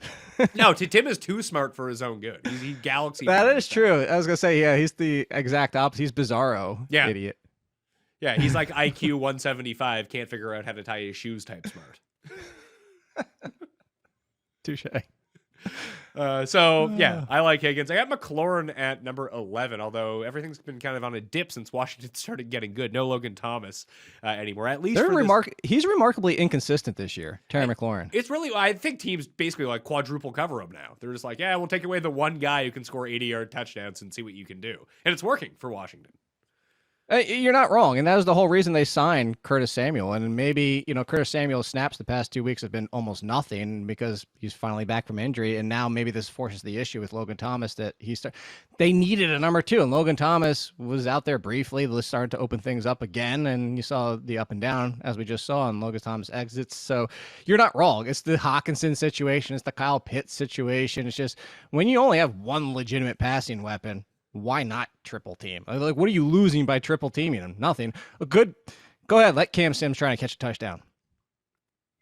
No, Tim is too smart for his own good. He's galaxy. That is true. I was gonna say, yeah, he's the exact opposite. He's Bizarro. Yeah. Idiot. Yeah, he's like IQ 175, can't figure out how to tie his shoes type smart. Touche. I like Higgins. I got McLaurin at number 11, although everything's been kind of on a dip since Washington started getting good. No Logan Thomas anymore. At least he's remarkably inconsistent this year, Terry McLaurin. It's really, I think teams basically like quadruple cover him now. They're just like, yeah, we'll take away the one guy who can score 80-yard touchdowns and see what you can do. And it's working for Washington. You're not wrong, and that was the whole reason they signed Curtis Samuel. And maybe Curtis Samuel's snaps the past 2 weeks have been almost nothing because he's finally back from injury, and now maybe this forces the issue with Logan Thomas that they needed a number 2, and Logan Thomas was out there briefly. They started to open things up again, and you saw the up and down as we just saw on Logan Thomas exits. So you're not wrong. It's the Hawkinson situation. It's the Kyle Pitts situation. It's just when you only have one legitimate passing weapon, why not triple team? Like, what are you losing by triple teaming him? Nothing. Go ahead. Let Cam Sims try to catch a touchdown.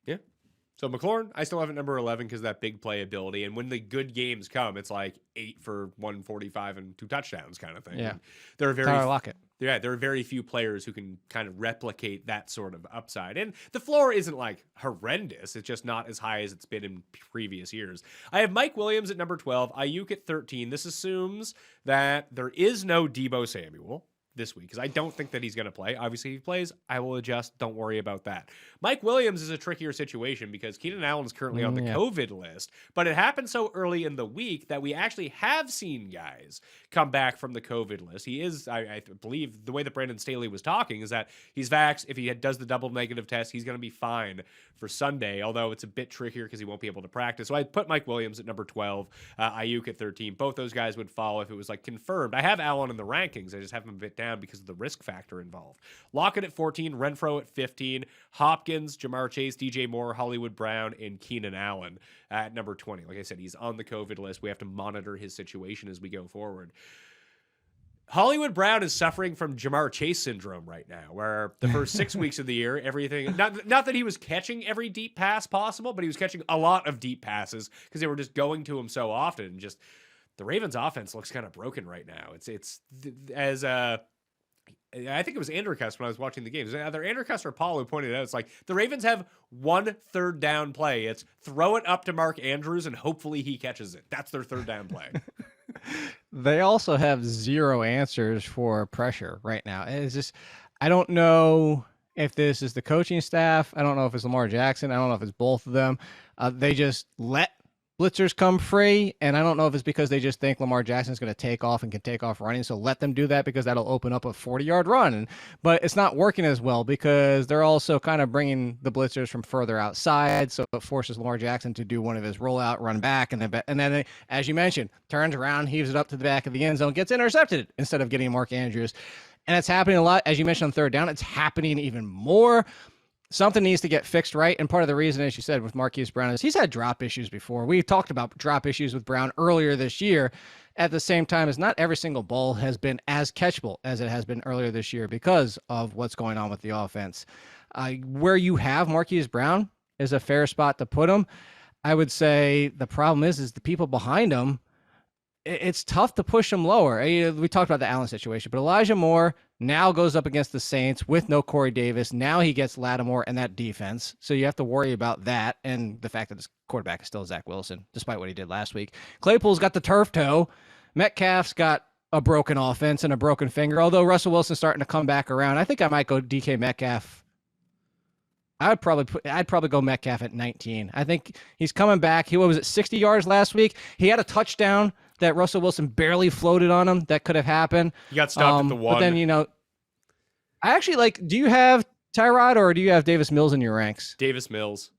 Yeah. So McLaurin, I still have at number 11 because that big playability. And when the good games come, it's like 8 for 145 and 2 touchdowns kind of thing. Yeah. And there are Tyler Lockett. there are very few players who can kind of replicate that sort of upside. And the floor isn't like horrendous. It's just not as high as it's been in previous years. I have Mike Williams at number 12, Ayuk at 13. This assumes that there is no Deebo Samuel this week, because I don't think that he's going to play. Obviously, if he plays, I will adjust. Don't worry about that. Mike Williams is a trickier situation because Keenan Allen is currently on the COVID list, but it happened so early in the week that we actually have seen guys come back from the COVID list. He is, I believe, the way that Brandon Staley was talking is that he's vaxxed. If he does the double negative test, he's going to be fine for Sunday, although it's a bit trickier because he won't be able to practice. So I put Mike Williams at number 12, Ayuk at 13. Both those guys would fall if it was like confirmed. I have Allen in the rankings. I just have him a bit down because of the risk factor involved. Lockett at 14, Renfro at 15, Hopkins, Jamar Chase, DJ Moore, Hollywood Brown, and Keenan Allen at number 20. Like I said, he's on the COVID list. We have to monitor his situation as we go forward. Hollywood Brown is suffering from Jamar Chase syndrome right now, where the first 6 weeks of the year, everything, not that he was catching every deep pass possible, but he was catching a lot of deep passes because they were just going to him so often. Just the Ravens offense looks kind of broken right now. It's as I think it was Andrew Cuss when I was watching the games. Either Andrew Cuss or Paul who pointed out, it's like the Ravens have 1 third down play. It's throw it up to Mark Andrews and hopefully he catches it. That's their third down play. They also have 0 answers for pressure right now. It's just, I don't know if this is the coaching staff. I don't know if it's Lamar Jackson. I don't know if it's both of them. They just let blitzers come free, and I don't know if it's because they just think Lamar Jackson's going to take off and can take off running, so let them do that because that'll open up a 40-yard run. But it's not working as well because they're also kind of bringing the blitzers from further outside, so it forces Lamar Jackson to do one of his rollout, run back, and then as you mentioned, turns around, heaves it up to the back of the end zone, gets intercepted instead of getting Mark Andrews. And it's happening a lot. As you mentioned on third down, it's happening even more. Something needs to get fixed right, and part of the reason, as you said, with Marquise Brown is he's had drop issues before. We talked about drop issues with Brown earlier this year. At the same time, as not every single ball has been as catchable as it has been earlier this year because of what's going on with the offense. Where you have Marquise Brown is a fair spot to put him. I would say the problem is the people behind him. It's tough to push him lower. We talked about the Allen situation, but Elijah Moore now goes up against the Saints with no Corey Davis. Now he gets Lattimore and that defense. So you have to worry about that and the fact that his quarterback is still Zach Wilson, despite what he did last week. Claypool's got the turf toe. Metcalf's got a broken offense and a broken finger, although Russell Wilson's starting to come back around. I think I might go DK Metcalf. I'd probably go Metcalf at 19. I think he's coming back. He was at 60 yards last week. He had a touchdown that Russell Wilson barely floated on him. That could have happened. He got stopped at the 1. But then, I actually do you have Tyrod or do you have Davis Mills in your ranks? Davis Mills.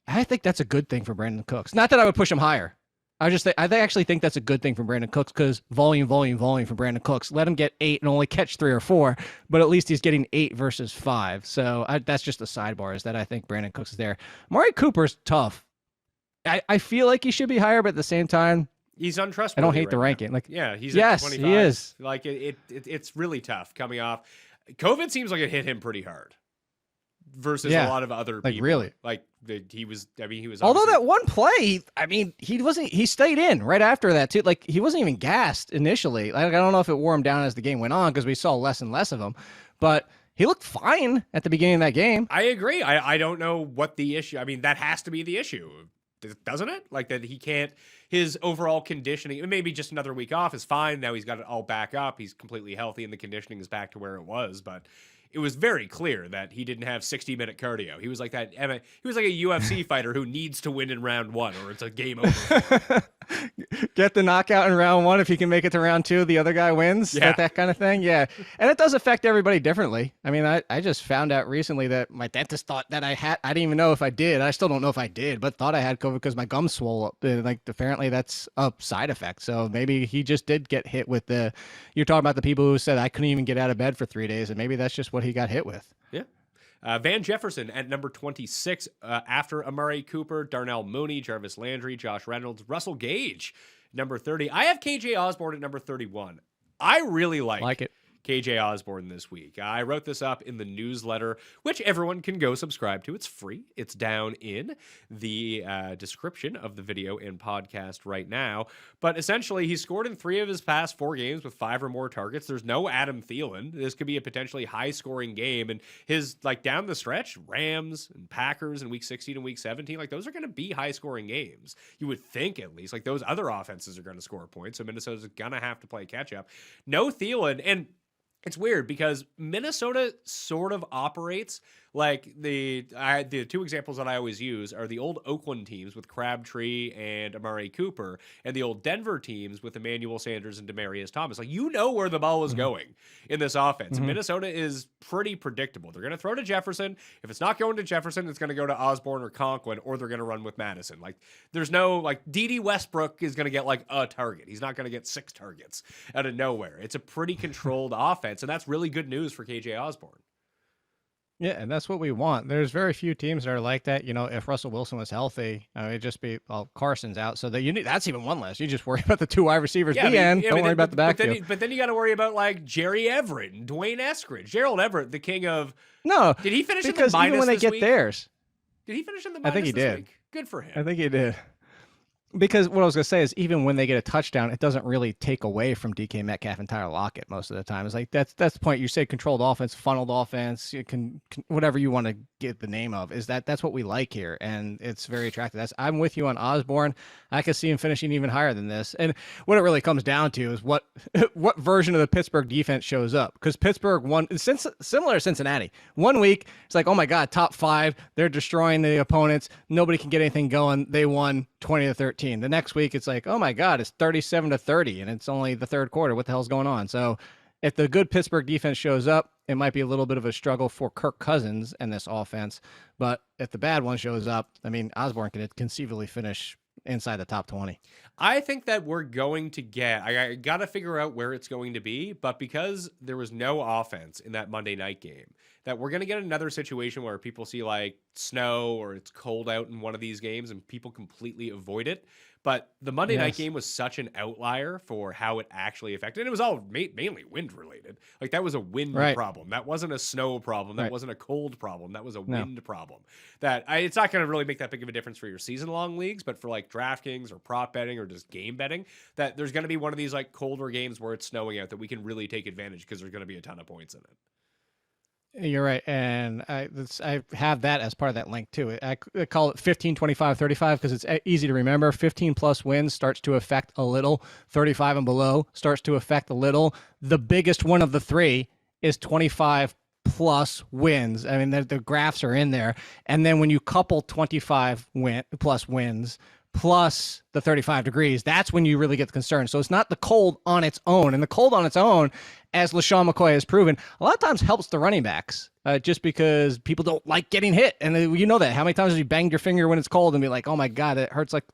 I think that's a good thing for Brandon Cooks. Not that I would push him higher. I actually think that's a good thing for Brandon Cooks because volume for Brandon Cooks. Let him get 8 and only catch 3 or 4, but at least he's getting 8 versus 5. So that's just the sidebar is that I think Brandon Cooks is there. Amari Cooper's tough. I feel like he should be higher, but at the same time, he's untrustworthy. I don't hate the ranking. He's yes, at 25. He is. Like it's really tough coming off. COVID seems like it hit him pretty hard versus a lot of other people. Really? Like he was. Although that one play, he stayed in right after that too. Like he wasn't even gassed initially. Like I don't know if it wore him down as the game went on because we saw less and less of him, but he looked fine at the beginning of that game. I agree. I don't know what the issue. That has to be the issue, doesn't it? Like that he can't. His overall conditioning, maybe just another week off is fine. Now he's got it all back up. He's completely healthy and the conditioning is back to where it was. But it was very clear that he didn't have 60-minute cardio. He was like that. He was like a UFC fighter who needs to win in round 1 or it's a game over. Get the knockout in round 1. If he can make it to round 2, the other guy wins. Yeah. That kind of thing. Yeah. And it does affect everybody differently. I just found out recently that my dentist thought that I didn't even know if I did. I still don't know if I did, but thought I had COVID because my gums swole up. Apparently that's a side effect. So maybe he just did get hit with you're talking about the people who said I couldn't even get out of bed for 3 days. And maybe that's just what he got hit with. Yeah. Van Jefferson at number 26 after Amari Cooper, Darnell Mooney, Jarvis Landry, Josh Reynolds, Russell Gage, number 30. I have KJ Osborne at number 31. I really like it. KJ Osborne this week. I wrote this up in the newsletter, which everyone can go subscribe to. It's free. It's down in the description of the video and podcast right now. But essentially, he scored in 3 of his past 4 games with 5 or more targets. There's no Adam Thielen. This could be a potentially high-scoring game. And his, like, down the stretch, Rams and Packers in week 16 and week 17, like, those are going to be high-scoring games. You would think, at least. Like, those other offenses are going to score points, so Minnesota's going to have to play catch-up. No Thielen, and it's weird because Minnesota sort of operates like the 2 examples that I always use are the old Oakland teams with Crabtree and Amari Cooper, and the old Denver teams with Emmanuel Sanders and Demaryius Thomas. Like, you know where the ball is going in this offense. And Minnesota is pretty predictable. They're going to throw to Jefferson. If it's not going to Jefferson, it's going to go to Osborne or Conklin, or they're going to run with Madison. Like, there's no, like, D.D. Westbrook is going to get, like, a target. He's not going to get 6 targets out of nowhere. It's a pretty controlled offense, and that's really good news for KJ Osborne. Yeah, and that's what we want. There's very few teams that are like that. You know, if Russell Wilson was healthy, it'd just be, well, Carson's out, so that that's even one less. You just worry about the 2 wide receivers. Yeah, Don't worry about the backfield. But then you got to worry about, like, Jerry Everett and Dwayne Eskridge. Gerald Everett, the king of... No, did he finish in the because minus even when they this get week? theirs, Did he finish in the minus I think he this did. week? Good for him. I think he did. Because what I was going to say is, even when they get a touchdown, it doesn't really take away from DK Metcalf and Tyler Lockett most of the time. It's like, that's the point. You say controlled offense, funneled offense, you can whatever you want to get the name of, is that's what we like here, and it's very attractive. I'm with you on Osborne. I could see him finishing even higher than this. And what it really comes down to is what version of the Pittsburgh defense shows up. Because Pittsburgh won, similar to Cincinnati. 1 week, it's like, oh my God, top 5, they're destroying the opponents. Nobody can get anything going. They won 20-13. The next week, it's like, oh my God, it's 37-30, and it's only the 3rd quarter. What the hell's going on? So if the good Pittsburgh defense shows up, it might be a little bit of a struggle for Kirk Cousins and this offense. But if the bad one shows up, I mean, Osborne can conceivably finish inside the top 20. I think that we're going to get, I got to figure out where it's going to be, but because there was no offense in that Monday night game, that we're going to get another situation where people see like snow or it's cold out in one of these games and people completely avoid it. But the Monday night game was such an outlier for how it actually affected. And it was all mainly wind related. Like, that was a wind problem. That wasn't a snow problem. That wasn't a cold problem. That was a wind problem. It's not going to really make that big of a difference for your season-long leagues, but for like DraftKings or prop betting or just game betting, that there's going to be one of these like colder games where it's snowing out that we can really take advantage because there's going to be a ton of points in it. You're right, and I have that as part of that link too. I call it 15, 25, 35 because it's easy to remember. 15 plus wins starts to affect a little. 35 and below starts to affect a little. The biggest one of the 3 is 25 plus wins. I mean, the graphs are in there. And then when you couple 25 plus wins plus the 35 degrees, that's when you really get concerned. So it's not the cold on its own. And the cold on its own, as LaShawn McCoy has proven, a lot of times helps the running backs just because people don't like getting hit. And you know that. How many times have you banged your finger when it's cold and be like, oh my God, it hurts like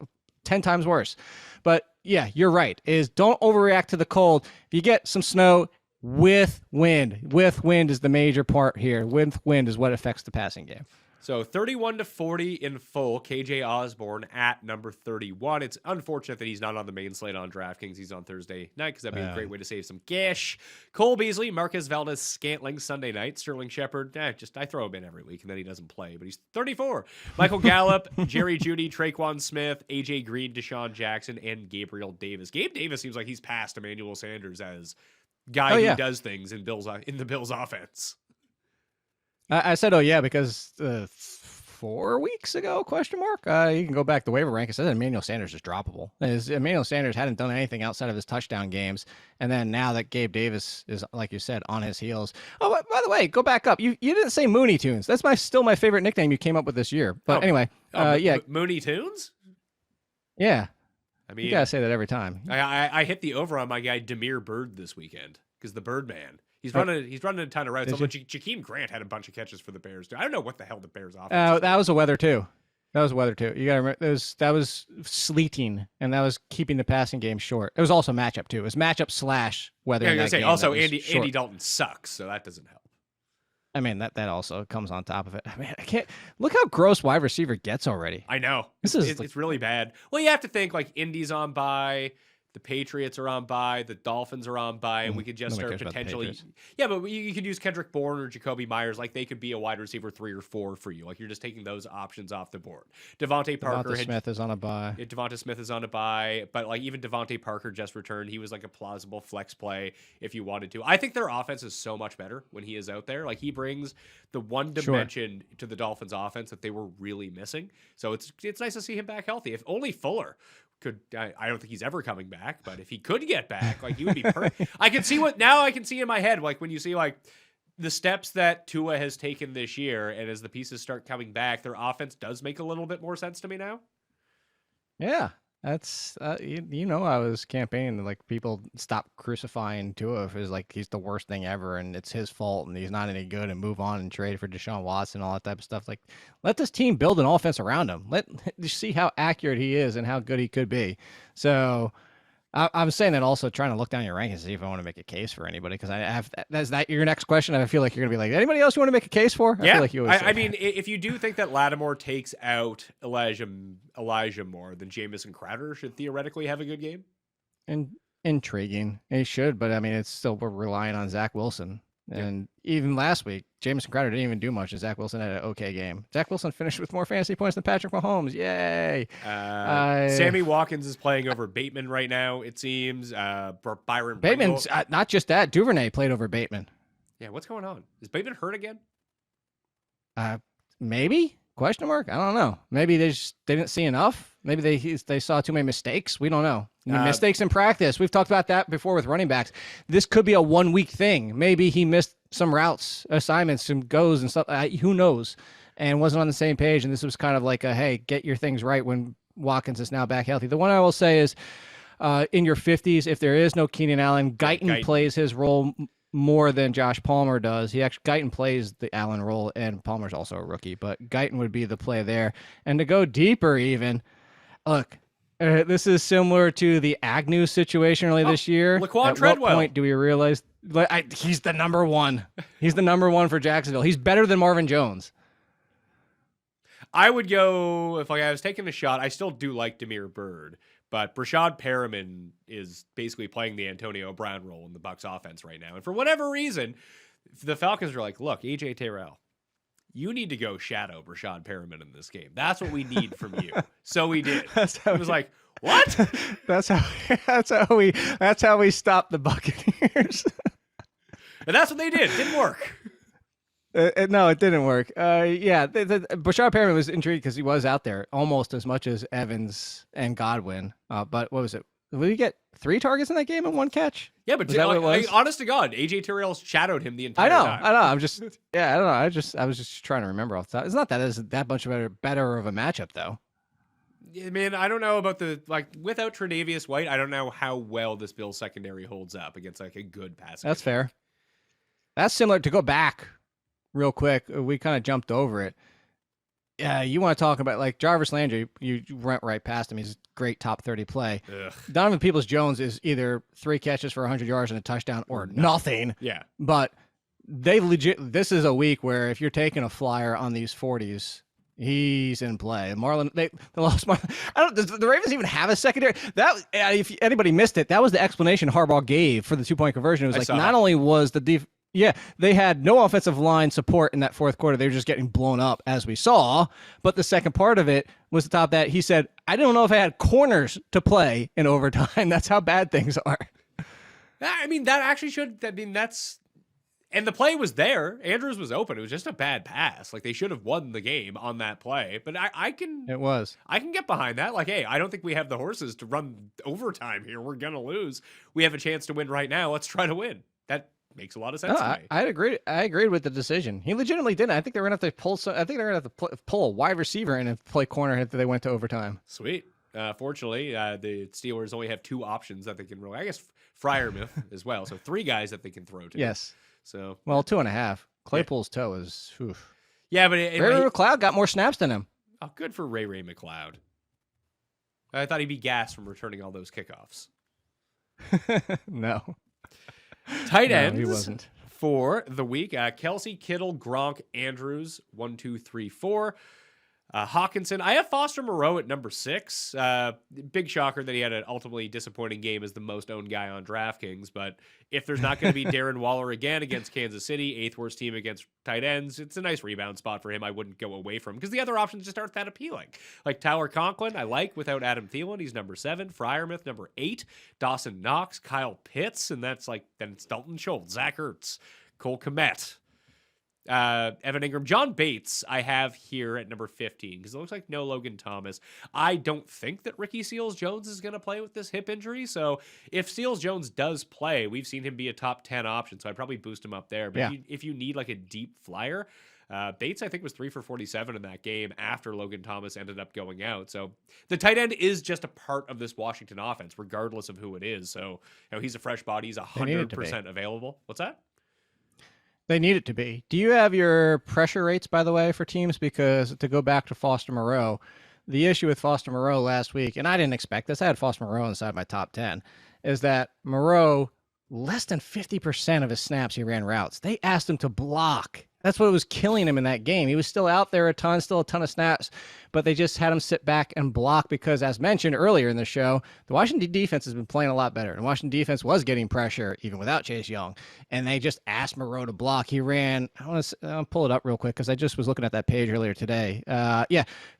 10 times worse. But yeah, you're right, is don't overreact to the cold. If you get some snow with wind is the major part here. With wind is what affects the passing game. So 31-40 in full, KJ Osborne at number 31. It's unfortunate that he's not on the main slate on DraftKings. He's on Thursday night because that'd be a great way to save some cash. Cole Beasley, Marquez Valdez-Scantling Sunday night. Sterling Shepard, I throw him in every week and then he doesn't play, but he's 34. Michael Gallup, Jerry Jeudy, Traquan Smith, AJ Green, Deshaun Jackson, and Gabriel Davis. Gabe Davis seems like he's passed Emmanuel Sanders as guy who does things in the Bills offense. I said, oh, yeah, because 4 weeks ago, question mark. You can go back to waiver rank. It says Emmanuel Sanders is droppable. Emmanuel Sanders hadn't done anything outside of his touchdown games. And then now that Gabe Davis is, like you said, on his heels. Oh, by the way, go back up. You didn't say Mooney Tunes. That's still my favorite nickname you came up with this year. But anyway, Mooney Tunes? Yeah. I mean, you got to say that every time. I hit the over on my guy Demir Bird this weekend because the Birdman. He's running a ton of routes. Although Jakeem Grant had a bunch of catches for the Bears too. I don't know what the hell the Bears offense. That was the weather too. You got to remember that was sleeting and that was keeping the passing game short. It was also matchup too. It was matchup / weather. Yeah, I was gonna say also Andy Dalton sucks, so that doesn't help. I mean that also comes on top of it. I mean, I can't look how gross wide receiver gets already. I know it's really bad. Well, you have to think like Indy's on bye. The Patriots are on bye. The Dolphins are on bye, and we could just Nobody start cares about the potentially. Patriots. Yeah, but you could use Kendrick Bourne or Jacoby Myers. Like they could be a wide receiver 3 or 4 for you. Like you're just taking those options off the board. Devontae Parker. Devonta Smith is on a bye. Yeah, Devonta Smith is on a bye, but like even Devontae Parker just returned. He was like a plausible flex play if you wanted to. I think their offense is so much better when he is out there. Like he brings the one dimension to the Dolphins offense that they were really missing. So it's nice to see him back healthy. If only Fuller could, I don't think he's ever coming back, but if he could get back, like he would be perfect. I can see in my head, like when you see like the steps that Tua has taken this year, and as the pieces start coming back, their offense does make a little bit more sense to me now. Yeah, that's I was campaigning to like people stop crucifying Tua as like he's the worst thing ever and it's his fault and he's not any good and move on and trade for Deshaun Watson and all that type of stuff. Like, let this team build an offense around him. Let see how accurate he is and how good he could be. So I'm saying that also trying to look down your rankings to see if I want to make a case for anybody because I have. Is that your next question? I feel like you're gonna be like, anybody else you want to make a case for? I Yeah, feel like you always say I mean, if you do think that Lattimore takes out Elijah more, then Jamison Crowder should theoretically have a good game. And intriguing, he should, but I mean, it's still we're relying on Zach Wilson. And even last week, Jamison Crowder didn't even do much, and Zach Wilson had an okay game. Zach Wilson finished with more fantasy points than Patrick Mahomes. Yay! Sammy Watkins is playing over Bateman right now, it seems. Byron Bateman's not just that. Duvernay played over Bateman. Yeah, what's going on? Is Bateman hurt again? Maybe? Question mark? I don't know. Maybe they didn't see enough. Maybe they saw too many mistakes. We don't know. Mistakes in practice. We've talked about that before with running backs. This could be a 1 week thing. Maybe he missed some routes, assignments, some goes and stuff. Who knows? And wasn't on the same page. And this was kind of like a, hey, get your things right when Watkins is now back healthy. The one I will say is in your 50s, if there is no Keenan Allen, Guyton plays his role more than Josh Palmer does. Guyton plays the Allen role, and Palmer's also a rookie, but Guyton would be the play there. And to go deeper even, look, this is similar to the Agnew situation early this year. Laquan Treadwell. What point do we realize he's the number one? He's the number one for Jacksonville. He's better than Marvin Jones. I would go, if I was taking a shot, I still do like Damiere Byrd, but Brashad Perriman is basically playing the Antonio Brown role in the Bucs offense right now. And for whatever reason, the Falcons are like, look, AJ Terrell, you need to go shadow Brashad Perriman in this game. That's what we need from you. So we did. It was like, what? That's how we stopped the Buccaneers. And that's what they did. It didn't work. No, it didn't work. Brashad Perriman was intrigued because he was out there almost as much as Evans and Godwin. But what was it? Did he get 3 targets in that game and 1 catch? Yeah, but honest to God, AJ Terrell shadowed him the entire time. I know. I don't know. I was just trying to remember off the top. It's not that much better of a matchup though. Yeah, man, I don't know about without Tre'Davious White, I don't know how well this Bills secondary holds up against like a good passing. That's fair. That's similar to go back real quick. We kind of jumped over it. Yeah, you want to talk about like Jarvis Landry, you went right past him. He's a great top 30 play. Ugh. Donovan Peoples-Jones is either 3 catches for 100 yards and a touchdown or nothing. Yeah. But this is a week where if you're taking a flyer on these 40s, he's in play. Marlon, they lost Marlon. Does the Ravens even have a secondary? If anybody missed it, that was the explanation Harbaugh gave for the 2-point conversion. It was not only was the they had no offensive line support in that fourth quarter. They were just getting blown up, as we saw. But the second part of it was the top that he said, I don't know if I had corners to play in overtime. That's how bad things are. I mean, that actually should. I mean, that's. And the play was there. Andrews was open. It was just a bad pass. Like, they should have won the game on that play. But I can get behind that. Like, hey, I don't think we have the horses to run overtime here. We're going to lose. We have a chance to win right now. Let's try to win. That makes a lot of sense to me. I agreed with the decision. He legitimately didn't. I think they're going to have to pull pull a wide receiver in and play corner if they went to overtime. Sweet. Fortunately, the Steelers only have 2 options that they can roll. I guess Freiermuth as well. So 3 guys that they can throw to. Yes. So 2.5. Claypool's toe is. Oof. Yeah, but Ray McLeod got more snaps than him. Oh, good for Ray McLeod. I thought he'd be gassed from returning all those kickoffs. No. Tight ends. He wasn't. For the week, Kelsey, Kittle, Gronk, Andrews, 1, 2, 3, 4. Hawkinson, I have Foster Moreau at number 6. Big shocker that he had an ultimately disappointing game as the most owned guy on DraftKings. But if there's not going to be Darren Waller again against Kansas City, 8th worst team against tight ends, it's a nice rebound spot for him. I wouldn't go away from him because the other options just aren't that appealing. Like Tyler Conklin, I like without Adam Thielen. He's number 7. Freiermuth, number 8. Dawson Knox, Kyle Pitts, and that's like, then it's Dalton Schultz, Zach Ertz, Cole Kmet. Evan Ingram, John Bates, I have here at number 15 because it looks like no Logan Thomas. I don't think that Ricky Seals-Jones is going to play with this hip injury. So if Seals-Jones does play, we've seen him be a top 10 option. So I'd probably boost him up there. But Yeah. if you need like a deep flyer, Bates, I think, was 3 for 47 in that game after Logan Thomas ended up going out. So the tight end is just a part of this Washington offense, regardless of who it is. So he's a fresh body. He's 100% available. What's that? They need it to be. Do you have your pressure rates, by the way, for teams? Because to go back to Foster Moreau, the issue with Foster Moreau last week, and I didn't expect this, I had Foster Moreau inside my top 10, is that Moreau, less than 50% of his snaps, he ran routes. They asked him to block. That's what was killing him in that game. He was still out there still a ton of snaps, but they just had him sit back and block because, as mentioned earlier in the show, the Washington defense has been playing a lot better. And Washington defense was getting pressure even without Chase Young, and they just asked Moreau to block. He ran, I'll pull it up real quick because I just was looking at that page earlier today.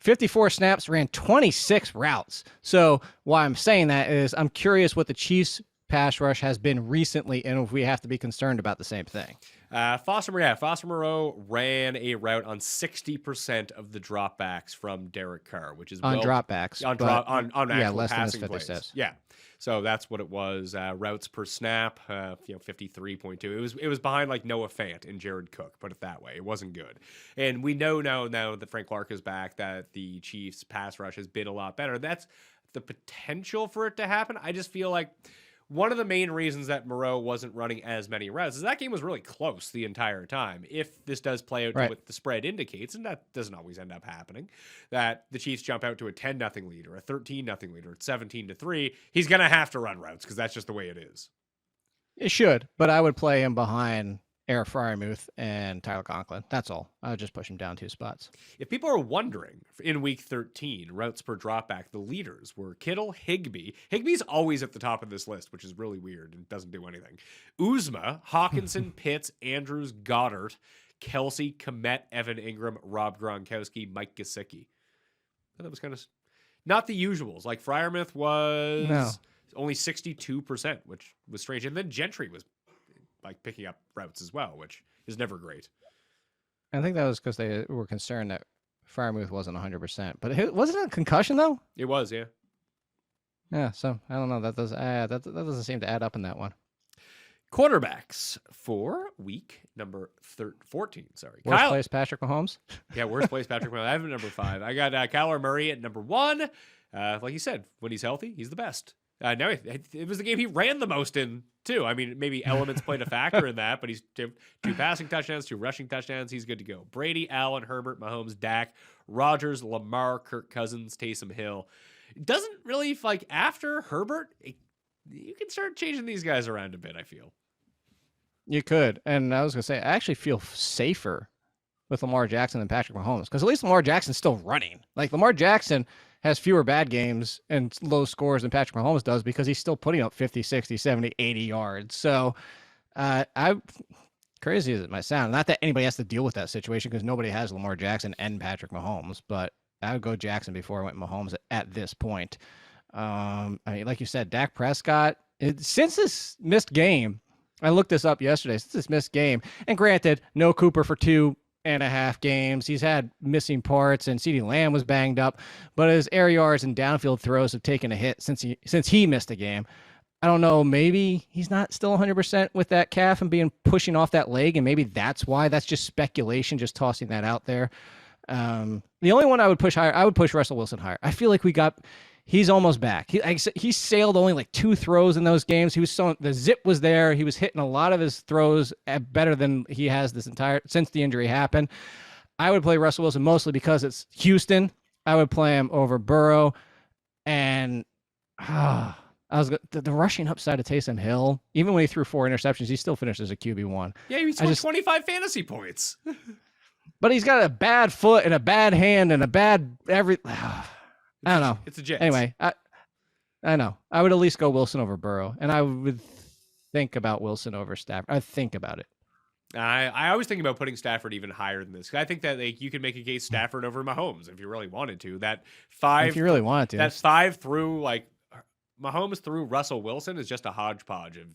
54 snaps, ran 26 routes. So why I'm saying that is I'm curious what the Chiefs' pass rush has been recently and if we have to be concerned about the same thing. Foster Moreau ran a route on 60% of the dropbacks from Derek Carr, which is on dropbacks. On actual less passing than his 50 plays. steps. Yeah. So that's what it was. Routes per snap, 53.2. It was behind like Noah Fant and Jared Cook, put it that way. It wasn't good. And we know now that Frank Clark is back that the Chiefs pass rush has been a lot better. That's the potential for it to happen. I just feel like one of the main reasons that Moreau wasn't running as many routes is that game was really close the entire time. If this does play out to what the spread indicates, and that doesn't always end up happening, that the Chiefs jump out to a 10-0 lead or a 13-0 lead or a 17-3, he's going to have to run routes because that's just the way it is. It should, but I would play him behind Eric Freiermuth and Tyler Conklin. That's all. I would just push him down 2 spots. If people are wondering, in week 13, routes per dropback, the leaders were Kittle, Higbee. Higbee's always at the top of this list, which is really weird and doesn't do anything. Uzma, Hawkinson, Pitts, Andrews, Goddard, Kelsey, Kmet, Evan Ingram, Rob Gronkowski, Mike Gesicki. That was kind of not the usuals. Like Freiermuth was only 62%, which was strange. And then Gentry was like picking up routes as well, which is never great. I think that was because they were concerned that Freiermuth wasn't 100%. But wasn't it a concussion, though? It was, yeah. Yeah, so I don't know. That doesn't seem to add up in that one. Quarterbacks for week number 14. Sorry. Worst place, Patrick Mahomes? Yeah, worst place, Patrick Mahomes. I have him at number 5. I got Kyler Murray at number 1. Like you said, when he's healthy, he's the best. No, it was the game he ran the most in, too. I mean, maybe elements played a factor in that, but he's 2 passing touchdowns, 2 rushing touchdowns. He's good to go. Brady, Allen, Herbert, Mahomes, Dak, Rodgers, Lamar, Kirk Cousins, Taysom Hill. It doesn't really, like, after Herbert, you can start changing these guys around a bit, I feel. You could. And I was going to say, I actually feel safer with Lamar Jackson than Patrick Mahomes because at least Lamar Jackson's still running. Like, Lamar Jackson has fewer bad games and low scores than Patrick Mahomes does because he's still putting up 50, 60, 70, 80 yards. So crazy as it might sound, not that anybody has to deal with that situation because nobody has Lamar Jackson and Patrick Mahomes, but I would go Jackson before I went Mahomes at this point. I mean, like you said, Dak Prescott, since this missed game, I looked this up yesterday, since this missed game, and granted, no Cooper for 2.5 games. He's had missing parts, and CeeDee Lamb was banged up, but his air yards and downfield throws have taken a hit since he missed a game. I don't know, maybe he's not still 100% with that calf and pushing off that leg, and maybe that's why. That's just speculation, just tossing that out there. The only one I would push higher, I would push Russell Wilson higher. I feel like he's almost back. He sailed only like 2 throws in those games. The zip was there. He was hitting a lot of his throws better than he has since the injury happened. I would play Russell Wilson mostly because it's Houston. I would play him over Burrow, and the rushing upside of Taysom Hill. Even when he threw 4 interceptions, he still finished as a QB1. Yeah, he scored 25 fantasy points. But he's got a bad foot and a bad hand and a bad I don't know. It's a Jets. Anyway, I know. I would at least go Wilson over Burrow, and I would think about Wilson over Stafford. I think about it. I always think about putting Stafford even higher than this. I think that you could make a case Stafford over Mahomes if you really wanted to. If you really wanted to. That 5 through Mahomes through Russell Wilson is just a hodgepodge of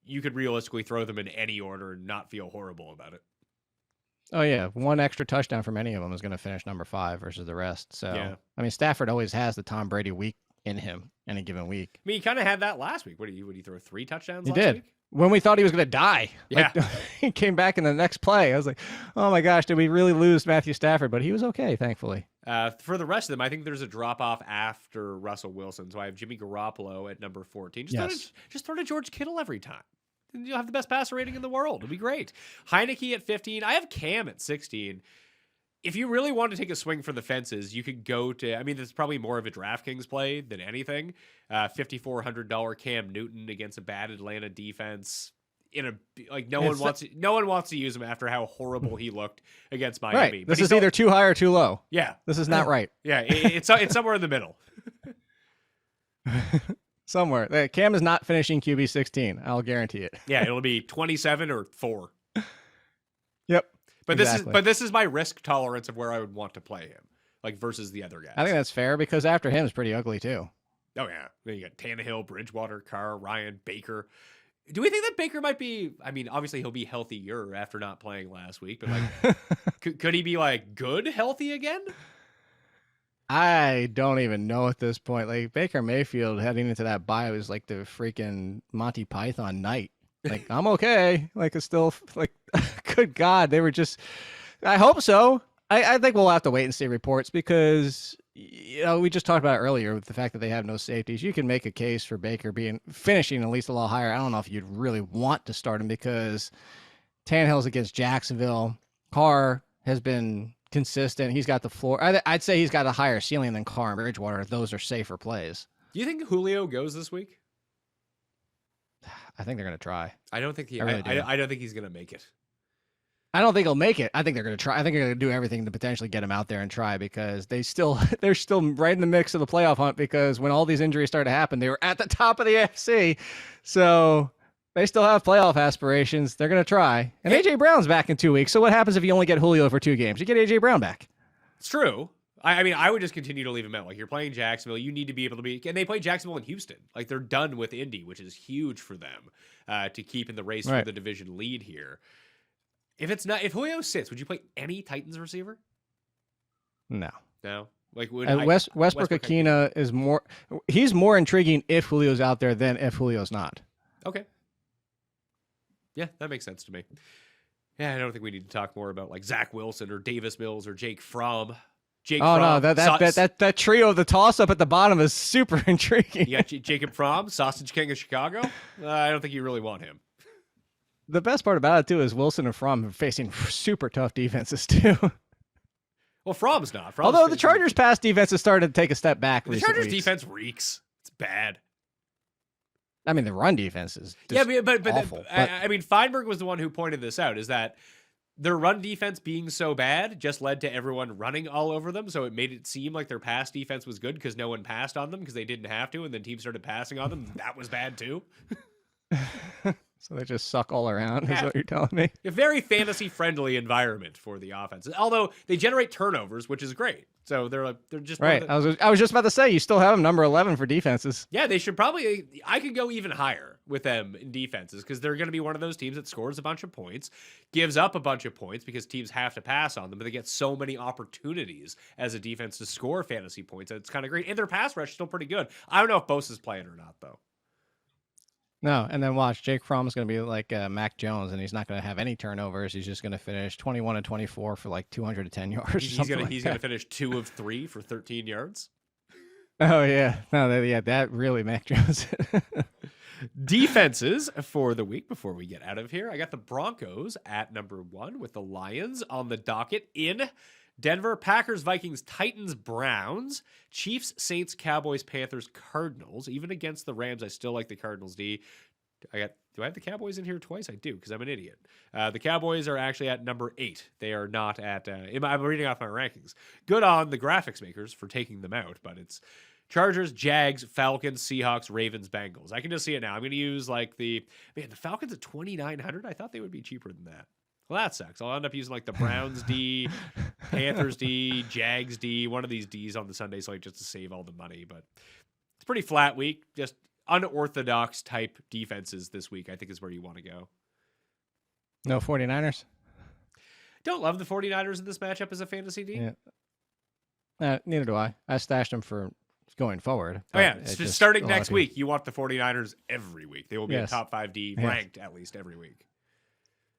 you could realistically throw them in any order and not feel horrible about it. Oh yeah, one extra touchdown from any of them is going to finish number 5 versus the rest. So yeah. I mean, Stafford always has the Tom Brady week in him any given week. I mean, he kind of had that last week. Would he throw 3 touchdowns? He last did. Week? When we thought he was going to die. Yeah. He came back in the next play. I was like, oh my gosh, did we really lose Matthew Stafford? But he was okay, thankfully. For the rest of them, I think there's a drop-off after Russell Wilson. So I have Jimmy Garoppolo at number 14. Just throw to George Kittle every time. And you'll have the best passer rating in the world. It'll be great. Heineke at 15. I have Cam at 16. If you really want to take a swing for the fences, you could go to, I mean, this is probably more of a DraftKings play than anything. $5,400 Cam Newton against a bad Atlanta defense. No one wants to use him after how horrible he looked against Miami. Right. This is either too high or too low. Yeah. This is not right. Yeah. It's somewhere in the middle. Somewhere. Cam is not finishing QB 16. I'll guarantee it. Yeah. It'll be 27 or 4. Yep. But exactly. this is my risk tolerance of where I would want to play him, versus the other guys. I think that's fair because after him is pretty ugly too. Oh yeah, then you got Tannehill, Bridgewater, Carr, Ryan, Baker. Do we think that Baker might be? I mean, obviously he'll be healthier after not playing last week, but could he be good healthy again? I don't even know at this point. Baker Mayfield heading into that bye was like the freaking Monty Python night. I'm okay. It's still good God, they were just. I hope so. I think we'll have to wait and see reports because we just talked about it earlier with the fact that they have no safeties. You can make a case for Baker finishing at least a little higher. I don't know if you'd really want to start him because Tannehill's against Jacksonville. Carr has been consistent. He's got the floor. I'd say he's got a higher ceiling than Carr and Bridgewater. Those are safer plays. Do you think Julio goes this week? I think they're going to try. I don't think I don't think he's going to make it. I don't think he'll make it. I think they're going to try. I think they're going to do everything to potentially get him out there and try because they're still right in the mix of the playoff hunt because when all these injuries started to happen, they were at the top of the AFC. So they still have playoff aspirations. They're going to try. And A.J. Brown's back in 2 weeks. So what happens if you only get Julio for 2 games? You get A.J. Brown back. It's true. I mean, I would just continue to leave him out. You're playing Jacksonville. You need to be able to be... And they play Jacksonville and Houston. They're done with Indy, which is huge for them to keep in the race for the division lead here. If Julio sits, would you play any Titans receiver? No. Westbrook-Ikhine is more... He's more intriguing if Julio's out there than if Julio's not. Okay. Yeah, that makes sense to me. Yeah, I don't think we need to talk more about Zach Wilson or Davis Mills or Jake Fromm. No, that trio of the toss-up at the bottom is super intriguing. You got Jacob Fromm, Sausage King of Chicago. I don't think you really want him. The best part about it, too, is Wilson and Fromm are facing super tough defenses, too. Well, Fromm's not. Although the Chargers' pass defense has started to take a step back recently. The Chargers' defense reeks. It's bad. I mean, the run defense is just awful. I mean, Feinberg was the one who pointed this out, is that their run defense being so bad just led to everyone running all over them, so it made it seem like their pass defense was good because no one passed on them because they didn't have to, and then teams started passing on them. That was bad, too. So they just suck all around, is what you're telling me? A very fantasy-friendly environment for the offense. Although they generate turnovers, which is great. So they're just... Right. I was just about to say, you still have them number 11 for defenses. Yeah, they should probably... I could go even higher with them in defenses because they're going to be one of those teams that scores a bunch of points, gives up a bunch of points because teams have to pass on them, but they get so many opportunities as a defense to score fantasy points. It's kind of great. And their pass rush is still pretty good. I don't know if Bosa's playing or not, though. No, and then watch, Jake Fromm is going to be like Mac Jones, and he's not going to have any turnovers. He's just going to finish 21 and 24 for 210 yards. He's going to finish 2 of 3 for 13 yards. Oh yeah, that really Mac Jones. Defenses for the week before we get out of here. I got the Broncos at number 1 with the Lions on the docket in Denver. Packers, Vikings, Titans, Browns, Chiefs, Saints, Cowboys, Panthers, Cardinals. Even against the Rams, I still like the Cardinals D. I got Do I have the Cowboys in here twice? I do, because I'm an idiot. The Cowboys are actually at number 8. They are not at... I'm reading off my rankings. Good on the graphics makers for taking them out, but it's Chargers, Jags, Falcons, Seahawks, Ravens, Bengals. I can just see it now. I'm going to use like the... Man, the Falcons at 2,900? I thought they would be cheaper than that. Well, that sucks. I'll end up using like the Browns D, Panthers D, Jags D, one of these Ds on the Sunday slate just to save all the money. But it's a pretty flat week. Just unorthodox type defenses this week, I think, is where you want to go. No 49ers? Don't love the 49ers in this matchup as a fantasy D. Yeah. Neither do I. I stashed them for going forward. Oh, yeah. Starting next week, you want the 49ers every week. They will be a top 5 D ranked at least every week.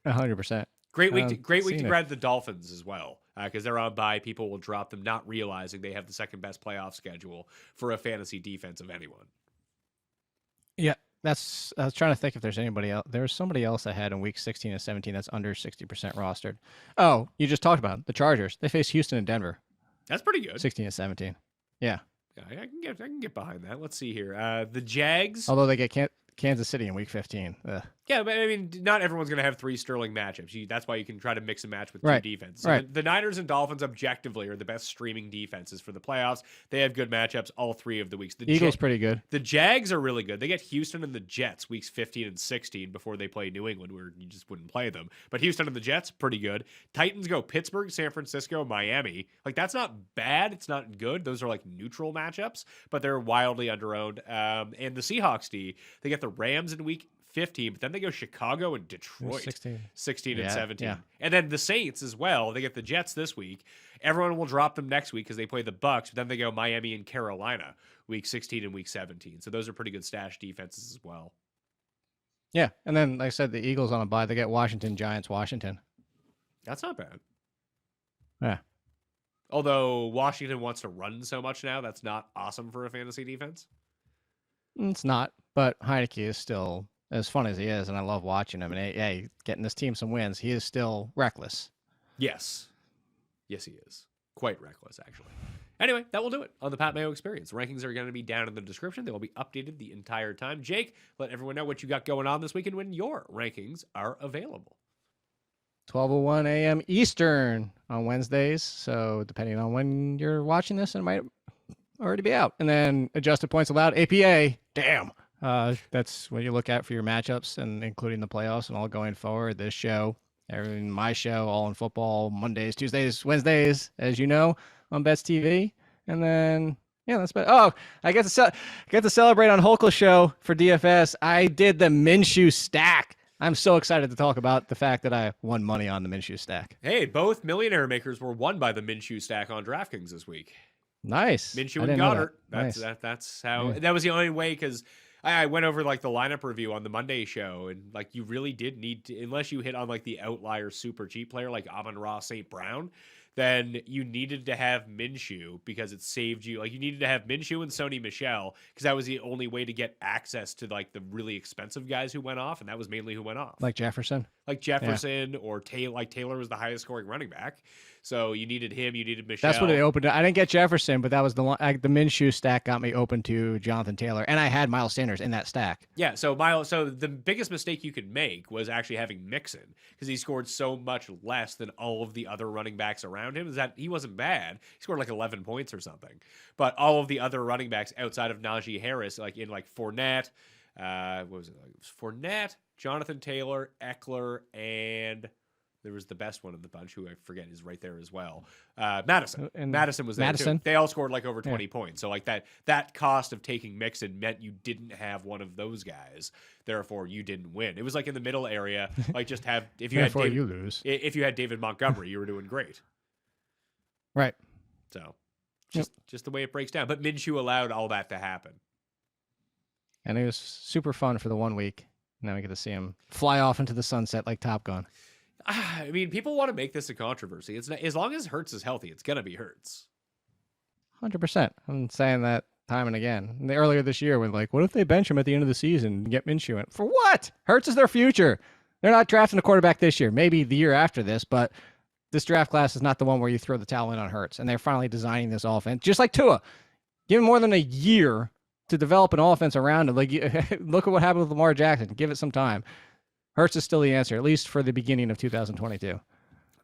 100%. Great week to grab the Dolphins as well, because they're on bye. People will drop them, not realizing they have the second best playoff schedule for a fantasy defense of anyone. Yeah, I was trying to think if there's anybody else. There's somebody else I had in week 16 and 17 that's under 60% rostered. Oh, you just talked about it, the Chargers. They face Houston and Denver. That's pretty good. 16 and 17. Yeah. Yeah, I can get behind that. Let's see here. The Jags. Although they get Kansas City in week 15. Ugh. Yeah, but I mean, not everyone's going to have 3 sterling matchups. That's why you can try to mix and match with 2 defenses. So right. The Niners and Dolphins objectively are the best streaming defenses for the playoffs. They have good matchups all 3 of the weeks. The Eagles pretty good. The Jags are really good. They get Houston and the Jets weeks 15 and 16 before they play New England, where you just wouldn't play them. But Houston and the Jets, pretty good. Titans go Pittsburgh, San Francisco, Miami. Like, that's not bad. It's not good. Those are like neutral matchups, but they're wildly underowned. And the Seahawks D, they get the Rams in week 15, but then they go Chicago and Detroit 16 and 17. Yeah. And then the Saints as well. They get the Jets this week. Everyone will drop them next week because they play the Bucks, but then they go Miami and Carolina week 16 and week 17. So those are pretty good stash defenses as well. Yeah. And then, like I said, the Eagles on a bye, they get Washington, Giants, Washington. That's not bad. Yeah. Although Washington wants to run so much now, that's not awesome for a fantasy defense. It's not, but Heineke is still as fun as he is, and I love watching him. And hey, getting this team some wins, he is still reckless. Yes. Yes, he is. Quite reckless, actually. Anyway, that will do it on the Pat Mayo Experience. The rankings are going to be down in the description. They will be updated the entire time. Jake, let everyone know what you got going on this weekend when your rankings are available. 12:01 a.m. Eastern on Wednesdays. So depending on when you're watching this, it might already be out. And then adjusted points allowed, APA. Damn. That's what you look at for your matchups and including the playoffs and all going forward. This show, my show, all in football, Mondays, Tuesdays, Wednesdays, as you know, on Bets TV. And then, yeah, that's about. Oh, I get to celebrate on Holkel's show for DFS. I did the Minshew stack. I'm so excited to talk about the fact that I won money on the Minshew stack. Hey, both millionaire makers were won by the Minshew stack on DraftKings this week. Nice. Minshew and Goddard. That's how. Yeah. That was the only way, because I went over like the lineup review on the Monday show, and like you really did need to, unless you hit on like the outlier super cheap player like Amon-Ra St. Brown, then you needed to have Minshew because it saved you. Like you needed to have Minshew and Sony Michel because that was the only way to get access to like the really expensive guys who went off, and that was mainly who went off. Like Jefferson? Or Taylor. Like Taylor was the highest scoring running back. So you needed him, you needed Michel. That's what it opened. I didn't get Jefferson, but that was the one. The Minshew stack got me open to Jonathan Taylor, and I had Miles Sanders in that stack. Yeah, so the biggest mistake you could make was actually having Mixon, because he scored so much less than all of the other running backs around him. Is that he wasn't bad. He scored like 11 points or something. But all of the other running backs outside of Najee Harris, like in like Fournette, what was it? Like? It was Fournette, Jonathan Taylor, Eckler, and there was the best one of the bunch, who I forget is right there as well. Madison. And Madison was there too. They all scored like over 20 points. So like that cost of taking Mixon meant you didn't have one of those guys. Therefore, you didn't win. It was like in the middle area. Like just have if you you lose. If you had David Montgomery, you were doing great. Right. So just the way it breaks down. But Minshew allowed all that to happen. And it was super fun for the 1 week. Now we get to see him fly off into the sunset like Top Gun. I mean, people want to make this a controversy. It's not, as long as Hurts is healthy, it's gonna be Hurts. 100%. I'm saying that time and again. And earlier this year, when like, what if they bench him at the end of the season and get Minshew in? For what? Hurts is their future. They're not drafting a quarterback this year. Maybe the year after this, but this draft class is not the one where you throw the towel in on Hurts. And they're finally designing this offense, just like Tua. Give him more than a year to develop an offense around him. Like, look at what happened with Lamar Jackson. Give it some time. Hurts is still the answer, at least for the beginning of 2022.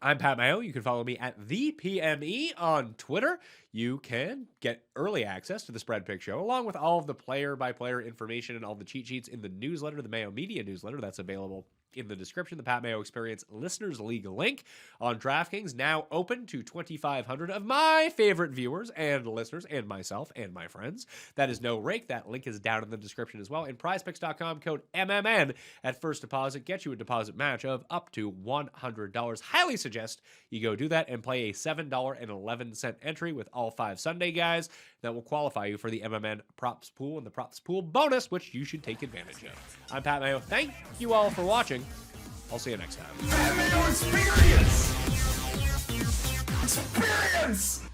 I'm Pat Mayo. You can follow me at the PME on Twitter. You can get early access to the Spread Pick Show, along with all of the player-by-player information and all the cheat sheets in the newsletter, the Mayo Media newsletter. That's available in the description. The Pat Mayo Experience Listeners League link on DraftKings, now open to 2,500 of my favorite viewers and listeners and myself and my friends. That is no rake. That link is down in the description as well. And prizepicks.com, code MMN at first deposit gets you a deposit match of up to $100. Highly suggest you go do that and play a $7.11 entry with all 5 Sunday guys. That will qualify you for the MMN props pool and the props pool bonus, which you should take advantage of. I'm Pat Mayo. Thank you all for watching. I'll see you next time. Pat Mayo Experience! Experience!